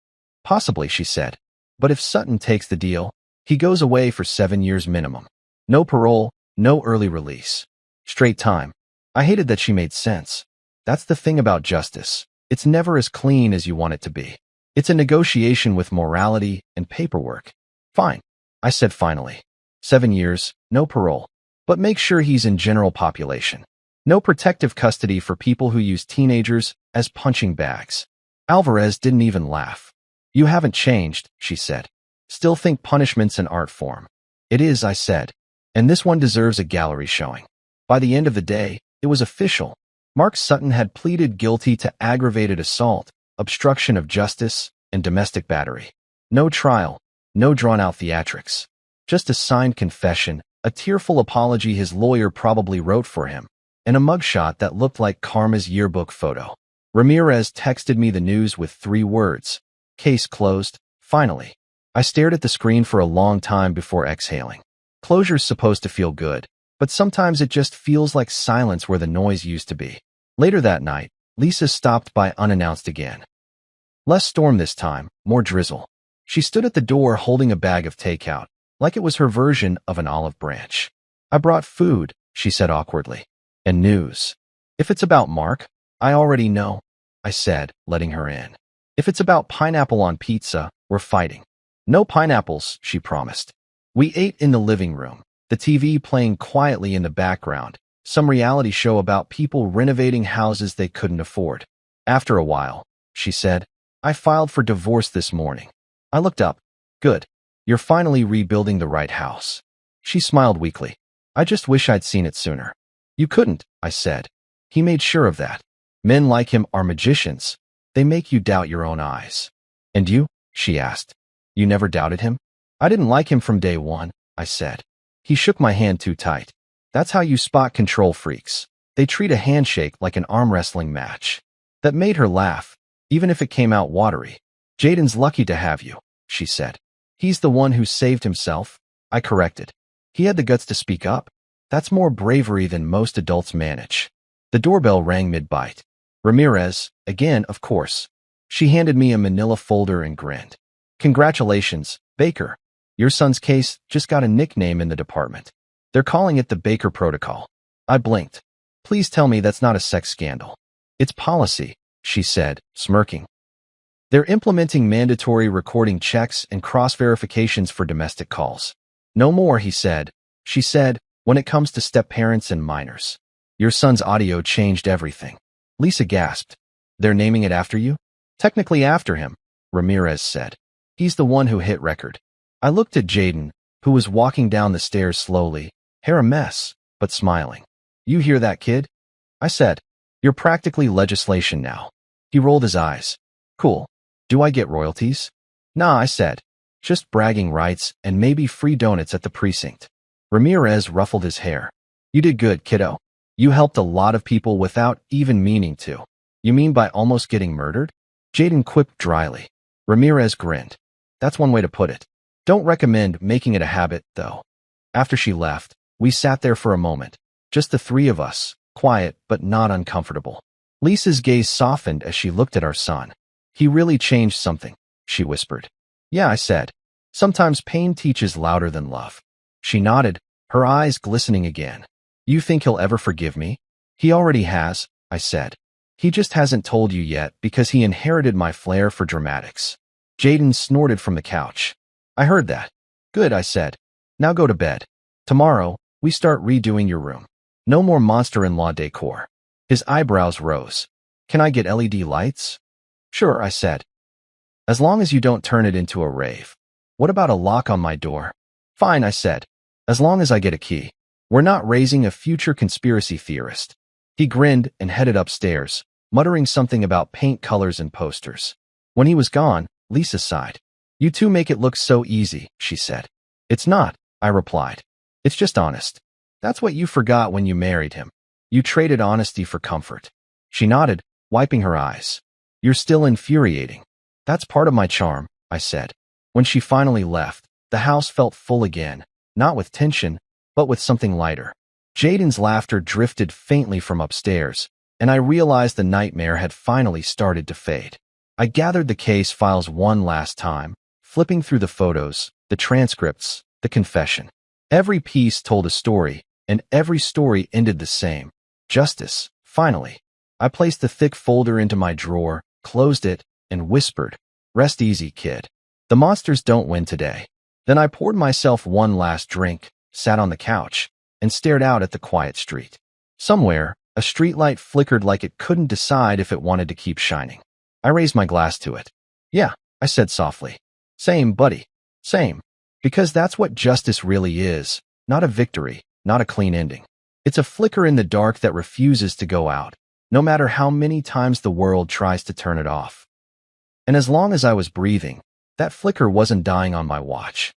Possibly, she said. But if Sutton takes the deal, he goes away for 7 years minimum. No parole, no early release. Straight time. I hated that she made sense. That's the thing about justice. It's never as clean as you want it to be. It's a negotiation with morality and paperwork. Fine, I said finally. 7 years, no parole. But make sure he's in general population. No protective custody for people who use teenagers as punching bags. Alvarez didn't even laugh. You haven't changed, she said. Still think punishment's an art form. It is, I said. And this one deserves a gallery showing. By the end of the day, it was official. Mark Sutton had pleaded guilty to aggravated assault, obstruction of justice, and domestic battery. No trial, no drawn-out theatrics. Just a signed confession, a tearful apology his lawyer probably wrote for him, and a mugshot that looked like Karma's yearbook photo. Ramirez texted me the news with 3 words. Case closed, finally. I stared at the screen for a long time before exhaling. Closure's supposed to feel good, but sometimes it just feels like silence where the noise used to be. Later that night, Lisa stopped by unannounced again. Less storm this time, more drizzle. She stood at the door holding a bag of takeout, like it was her version of an olive branch. I brought food, she said awkwardly. And news. If it's about Mark, I already know, I said, letting her in. If it's about pineapple on pizza, we're fighting. No pineapples, she promised. We ate in the living room, the TV playing quietly in the background, some reality show about people renovating houses they couldn't afford. After a while, she said, I filed for divorce this morning. I looked up. Good. You're finally rebuilding the right house. She smiled weakly. I just wish I'd seen it sooner. You couldn't, I said. He made sure of that. Men like him are magicians. They make you doubt your own eyes. And you? She asked. You never doubted him? I didn't like him from day one, I said. He shook my hand too tight. That's how you spot control freaks. They treat a handshake like an arm wrestling match. That made her laugh, even if it came out watery. Jaden's lucky to have you, she said. He's the one who saved himself, I corrected. He had the guts to speak up. That's more bravery than most adults manage. The doorbell rang mid-bite. Ramirez, again, of course. She handed me a manila folder and grinned. Congratulations, Baker. Your son's case just got a nickname in the department. They're calling it the Baker Protocol. I blinked. Please tell me that's not a sex scandal. It's policy, she said, smirking. They're implementing mandatory recording checks and cross-verifications for domestic calls. No more, he said. She said, when it comes to step-parents and minors. Your son's audio changed everything. Lisa gasped. They're naming it after you? Technically after him, Ramirez said. He's the one who hit record. I looked at Jaden, who was walking down the stairs slowly, hair a mess, but smiling. You hear that, kid? I said. You're practically legislation now. He rolled his eyes. Cool. Do I get royalties? Nah, I said. Just bragging rights and maybe free donuts at the precinct. Ramirez ruffled his hair. You did good, kiddo. You helped a lot of people without even meaning to. You mean by almost getting murdered? Jaden quipped dryly. Ramirez grinned. That's one way to put it. Don't recommend making it a habit, though. After she left, we sat there for a moment. Just the three of us, quiet but not uncomfortable. Lisa's gaze softened as she looked at our son. He really changed something, she whispered. Yeah, I said. Sometimes pain teaches louder than love. She nodded, her eyes glistening again. You think he'll ever forgive me? He already has, I said. He just hasn't told you yet because he inherited my flair for dramatics. Jaden snorted from the couch. I heard that. Good, I said. Now go to bed. Tomorrow, we start redoing your room. No more monster-in-law decor. His eyebrows rose. Can I get LED lights? Sure, I said. As long as you don't turn it into a rave. What about a lock on my door? Fine, I said. As long as I get a key. We're not raising a future conspiracy theorist. He grinned and headed upstairs, muttering something about paint colors and posters. When he was gone, Lisa sighed. You two make it look so easy, she said. It's not, I replied. It's just honest. That's what you forgot when you married him. You traded honesty for comfort. She nodded, wiping her eyes. You're still infuriating. That's part of my charm, I said. When she finally left, the house felt full again, not with tension, but with something lighter. Jaden's laughter drifted faintly from upstairs, and I realized the nightmare had finally started to fade. I gathered the case files one last time, flipping through the photos, the transcripts, the confession. Every piece told a story, and every story ended the same. Justice, finally. I placed the thick folder into my drawer, closed it, and whispered, Rest easy, kid. The monsters don't win today. Then I poured myself one last drink, sat on the couch, and stared out at the quiet street. Somewhere, a streetlight flickered like it couldn't decide if it wanted to keep shining. I raised my glass to it. Yeah, I said softly. Same, buddy. Same. Because that's what justice really is. Not a victory, not a clean ending. It's a flicker in the dark that refuses to go out, no matter how many times the world tries to turn it off. And as long as I was breathing, that flicker wasn't dying on my watch.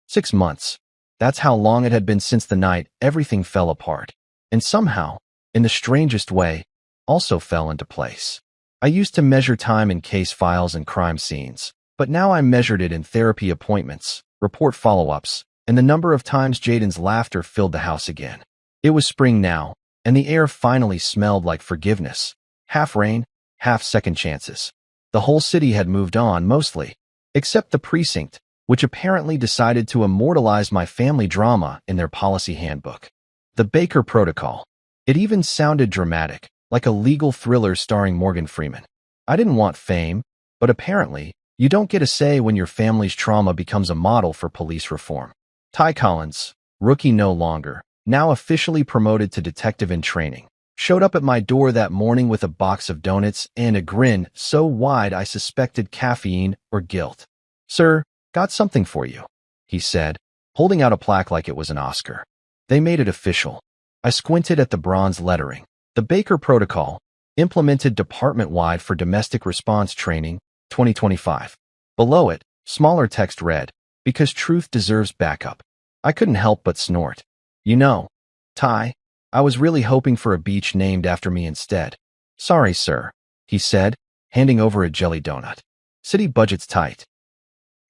6 months. That's how long it had been since the night everything fell apart, and somehow, in the strangest way, also fell into place. I used to measure time in case files and crime scenes, but now I measured it in therapy appointments, report follow-ups, and the number of times Jaden's laughter filled the house again. It was spring now, and the air finally smelled like forgiveness. Half rain, half second chances. The whole city had moved on, mostly, except the precinct, which apparently decided to immortalize my family drama in their policy handbook. The Baker Protocol. It even sounded dramatic, like a legal thriller starring Morgan Freeman. I didn't want fame, but apparently, you don't get a say when your family's trauma becomes a model for police reform. Ty Collins, rookie no longer, now officially promoted to detective in training, showed up at my door that morning with a box of donuts and a grin so wide I suspected caffeine or guilt. Sir, got something for you, he said, holding out a plaque like it was an Oscar. They made it official. I squinted at the bronze lettering. The Baker Protocol, implemented department-wide for domestic response training, 2025. Below it, smaller text read, because truth deserves backup. I couldn't help but snort. You know, Ty, I was really hoping for a beach named after me instead. Sorry, sir, he said, handing over a jelly donut. City budget's tight.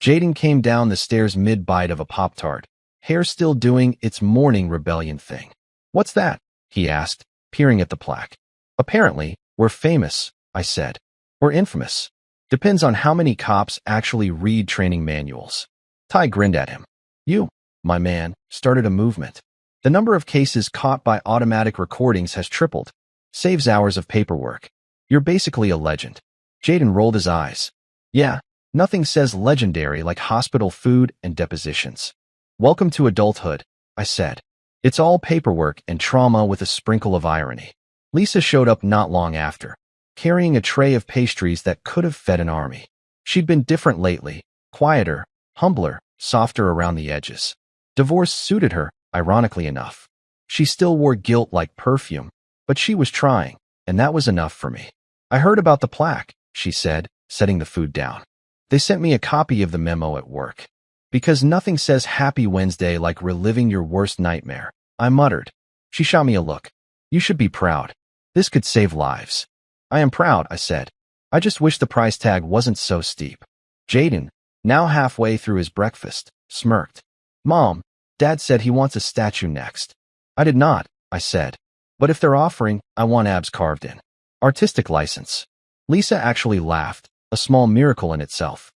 Jaden came down the stairs mid-bite of a Pop-Tart, hair still doing its morning rebellion thing. What's that? He asked, peering at the plaque. Apparently, we're famous, I said. Or infamous. Depends on how many cops actually read training manuals. Ty grinned at him. You, my man, started a movement. The number of cases caught by automatic recordings has tripled. Saves hours of paperwork. You're basically a legend. Jaden rolled his eyes. Yeah, nothing says legendary like hospital food and depositions. Welcome to adulthood, I said. It's all paperwork and trauma with a sprinkle of irony. Lisa showed up not long after, carrying a tray of pastries that could have fed an army. She'd been different lately, quieter, humbler, softer around the edges. Divorce suited her, ironically enough. She still wore guilt like perfume, but she was trying, and that was enough for me. I heard about the plaque, she said, setting the food down. They sent me a copy of the memo at work. Because nothing says Happy Wednesday like reliving your worst nightmare, I muttered. She shot me a look. You should be proud. This could save lives. I am proud, I said. I just wish the price tag wasn't so steep. Jaden, now halfway through his breakfast, smirked. Mom, Dad said he wants a statue next. I did not, I said. But if they're offering, I want abs carved in. Artistic license. Lisa actually laughed, a small miracle in itself.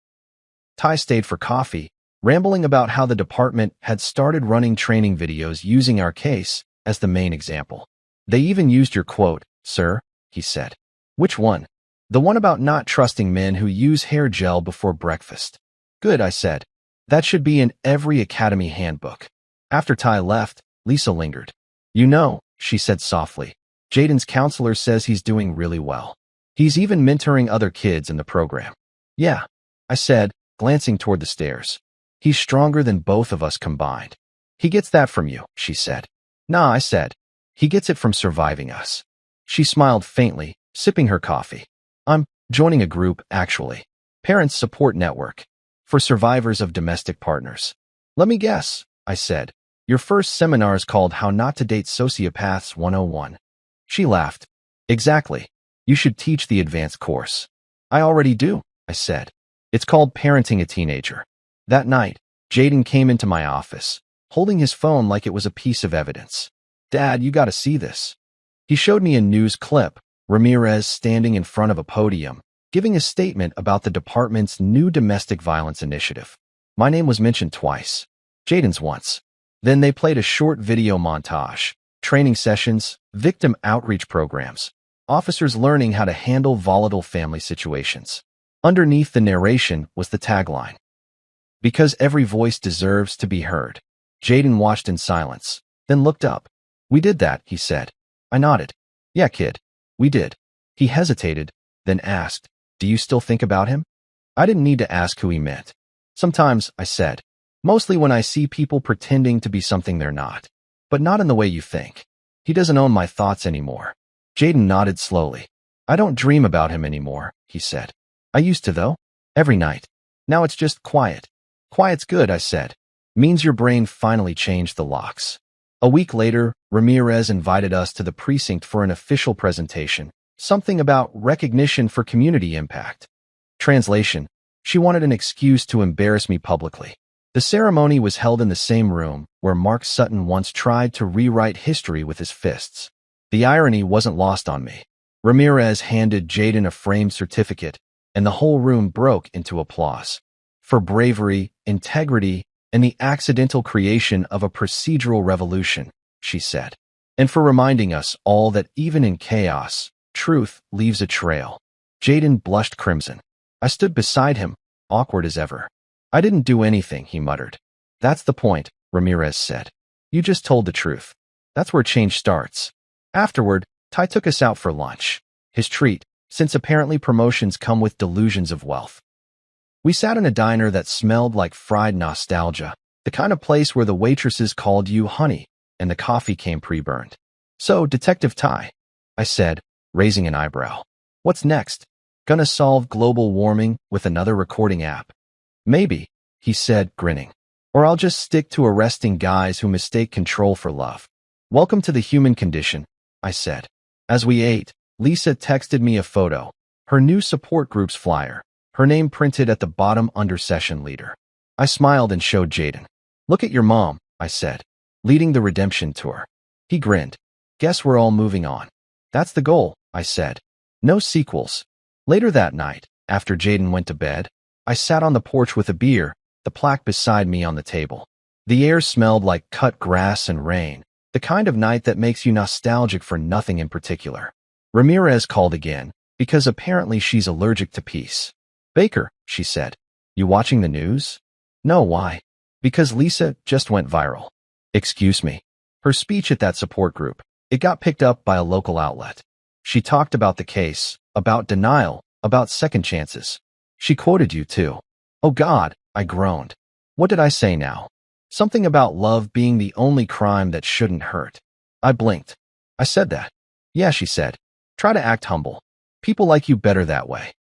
Ty stayed for coffee, rambling about how the department had started running training videos using our case as the main example. They even used your quote, sir, he said. Which one? The one about not trusting men who use hair gel before breakfast. Good, I said. That should be in every academy handbook. After Ty left, Lisa lingered. You know, she said softly, Jaden's counselor says he's doing really well. He's even mentoring other kids in the program. Yeah, I said, glancing toward the stairs. He's stronger than both of us combined. He gets that from you, she said. Nah, I said. He gets it from surviving us. She smiled faintly, sipping her coffee. I'm joining a group, actually. Parents Support Network. For survivors of domestic partners. Let me guess, I said. Your first seminar is called How Not to Date Sociopaths 101. She laughed. Exactly. You should teach the advanced course. I already do, I said. It's called Parenting a Teenager. That night, Jaden came into my office, holding his phone like it was a piece of evidence. Dad, you gotta see this. He showed me a news clip, Ramirez standing in front of a podium, giving a statement about the department's new domestic violence initiative. My name was mentioned twice. Jaden's once. Then they played a short video montage, training sessions, victim outreach programs, officers learning how to handle volatile family situations. Underneath the narration was the tagline. Because every voice deserves to be heard. Jaden watched in silence, then looked up. We did that, he said. I nodded. Yeah, kid. We did. He hesitated, then asked, do you still think about him? I didn't need to ask who he meant. Sometimes, I said. Mostly when I see people pretending to be something they're not. But not in the way you think. He doesn't own my thoughts anymore. Jaden nodded slowly. I don't dream about him anymore, he said. I used to, though. Every night. Now it's just quiet. Quiet's good, I said. Means your brain finally changed the locks. A week later, Ramirez invited us to the precinct for an official presentation. Something about recognition for community impact. Translation. She wanted an excuse to embarrass me publicly. The ceremony was held in the same room where Mark Sutton once tried to rewrite history with his fists. The irony wasn't lost on me. Ramirez handed Jaden a framed certificate, and the whole room broke into applause. For bravery, integrity, and the accidental creation of a procedural revolution, she said. And for reminding us all that even in chaos, truth leaves a trail. Jaden blushed crimson. I stood beside him, awkward as ever. I didn't do anything, he muttered. That's the point, Ramirez said. You just told the truth. That's where change starts. Afterward, Ty took us out for lunch. His treat, since apparently promotions come with delusions of wealth. We sat in a diner that smelled like fried nostalgia, the kind of place where the waitresses called you honey, and the coffee came pre-burned. So, Detective Ty, I said, raising an eyebrow. What's next? Gonna solve global warming with another recording app? Maybe, he said, grinning. Or I'll just stick to arresting guys who mistake control for love. Welcome to the human condition, I said. As we ate, Lisa texted me a photo, her new support group's flyer, her name printed at the bottom under session leader. I smiled and showed Jaden. Look at your mom, I said, leading the redemption tour. He grinned. Guess we're all moving on. That's the goal, I said. No sequels. Later that night, after Jaden went to bed, I sat on the porch with a beer, the plaque beside me on the table. The air smelled like cut grass and rain, the kind of night that makes you nostalgic for nothing in particular. Ramirez called again, because apparently she's allergic to peace. Baker, she said, you watching the news? No, why? Because Lisa just went viral. Excuse me. Her speech at that support group, it got picked up by a local outlet. She talked about the case, about denial, about second chances. She quoted you too. Oh God, I groaned. What did I say now? Something about love being the only crime that shouldn't hurt. I blinked. I said that. Yeah, she said. Try to act humble. People like you better that way.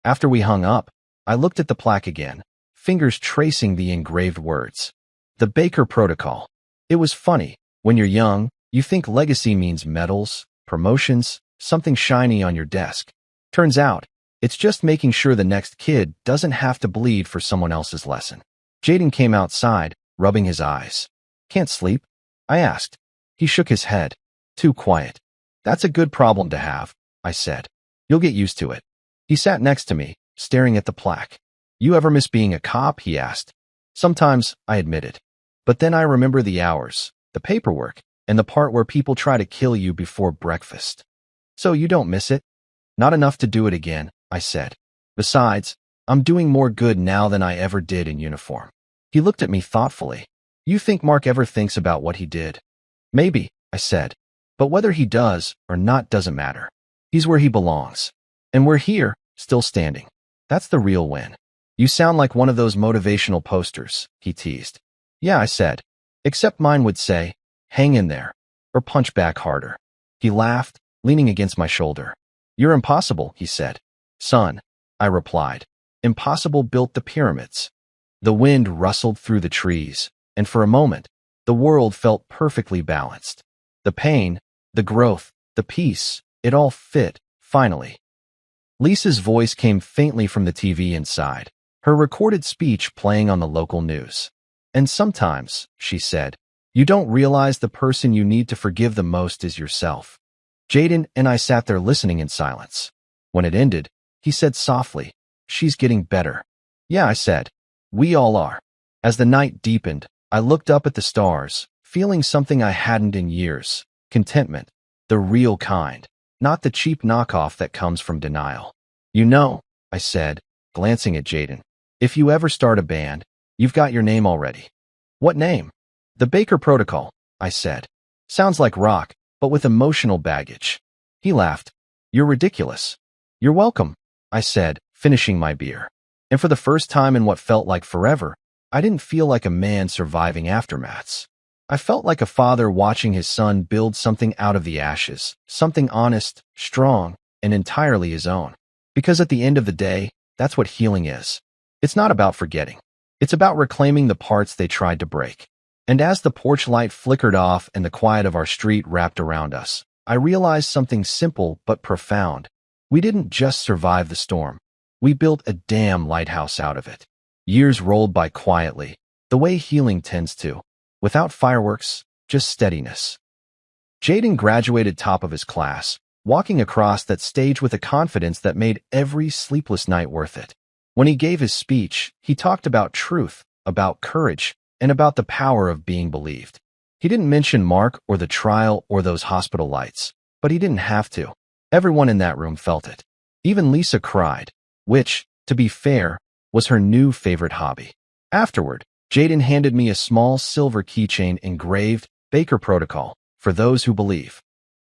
After we hung up, I looked at the plaque again, fingers tracing the engraved words. The Baker Protocol. It was funny. When you're young, you think legacy means medals, promotions, something shiny on your desk. Turns out, it's just making sure the next kid doesn't have to bleed for someone else's lesson. Jaden came outside, rubbing his eyes. Can't sleep? I asked. He shook his head. Too quiet. That's a good problem to have, I said. You'll get used to it. He sat next to me, staring at the plaque. You ever miss being a cop? He asked. Sometimes, I admitted. But then I remember the hours, the paperwork, and the part where people try to kill you before breakfast. So you don't miss it? Not enough to do it again, I said. Besides, I'm doing more good now than I ever did in uniform. He looked at me thoughtfully. You think Mark ever thinks about what he did? Maybe, I said. But whether he does or not doesn't matter. He's where he belongs. And we're here, still standing. That's the real win. You sound like one of those motivational posters, he teased. Yeah, I said. Except mine would say, hang in there, or punch back harder. He laughed, leaning against my shoulder. You're impossible, he said. Son, I replied. Impossible built the pyramids. The wind rustled through the trees, and for a moment, the world felt perfectly balanced. The pain, the growth, the peace, it all fit, finally. Lisa's voice came faintly from the TV inside, her recorded speech playing on the local news. And sometimes, she said, you don't realize the person you need to forgive the most is yourself. Jaden and I sat there listening in silence. When it ended, he said softly, she's getting better. Yeah, I said. We all are. As the night deepened, I looked up at the stars, feeling something I hadn't in years. Contentment. The real kind. Not the cheap knockoff that comes from denial. You know, I said, glancing at Jaden, if you ever start a band, you've got your name already. What name? The Baker Protocol, I said. Sounds like rock, but with emotional baggage. He laughed. You're ridiculous. You're welcome, I said, finishing my beer. And for the first time in what felt like forever, I didn't feel like a man surviving aftermaths. I felt like a father watching his son build something out of the ashes, something honest, strong, and entirely his own. Because at the end of the day, that's what healing is. It's not about forgetting. It's about reclaiming the parts they tried to break. And as the porch light flickered off and the quiet of our street wrapped around us, I realized something simple but profound. We didn't just survive the storm. We built a damn lighthouse out of it. Years rolled by quietly, the way healing tends to. Without fireworks, just steadiness. Jaden graduated top of his class, walking across that stage with a confidence that made every sleepless night worth it. When he gave his speech, he talked about truth, about courage, and about the power of being believed. He didn't mention Mark or the trial or those hospital lights, but he didn't have to. Everyone in that room felt it. Even Lisa cried, which, to be fair, was her new favorite hobby. Afterward, Jaden handed me a small silver keychain engraved Baker Protocol, for those who believe.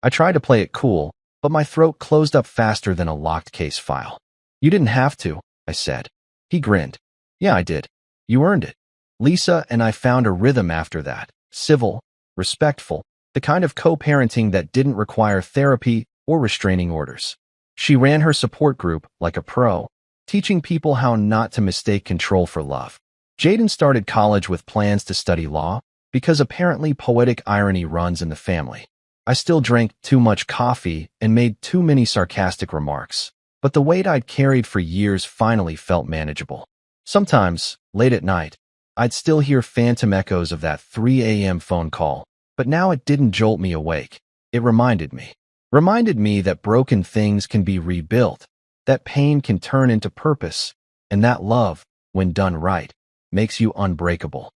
I tried to play it cool, but my throat closed up faster than a locked case file. You didn't have to, I said. He grinned. Yeah, I did. You earned it. Lisa and I found a rhythm after that, civil, respectful, the kind of co-parenting that didn't require therapy or restraining orders. She ran her support group like a pro, teaching people how not to mistake control for love. Jaden started college with plans to study law, because apparently poetic irony runs in the family. I still drank too much coffee and made too many sarcastic remarks, but the weight I'd carried for years finally felt manageable. Sometimes, late at night, I'd still hear phantom echoes of that 3 a.m. phone call, but now it didn't jolt me awake. It reminded me that broken things can be rebuilt, that pain can turn into purpose, and that love, when done right, makes you unbreakable.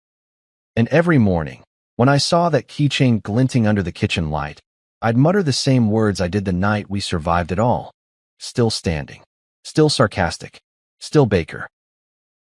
And every morning, when I saw that keychain glinting under the kitchen light, I'd mutter the same words I did the night we survived it all. Still standing. Still sarcastic. Still Baker.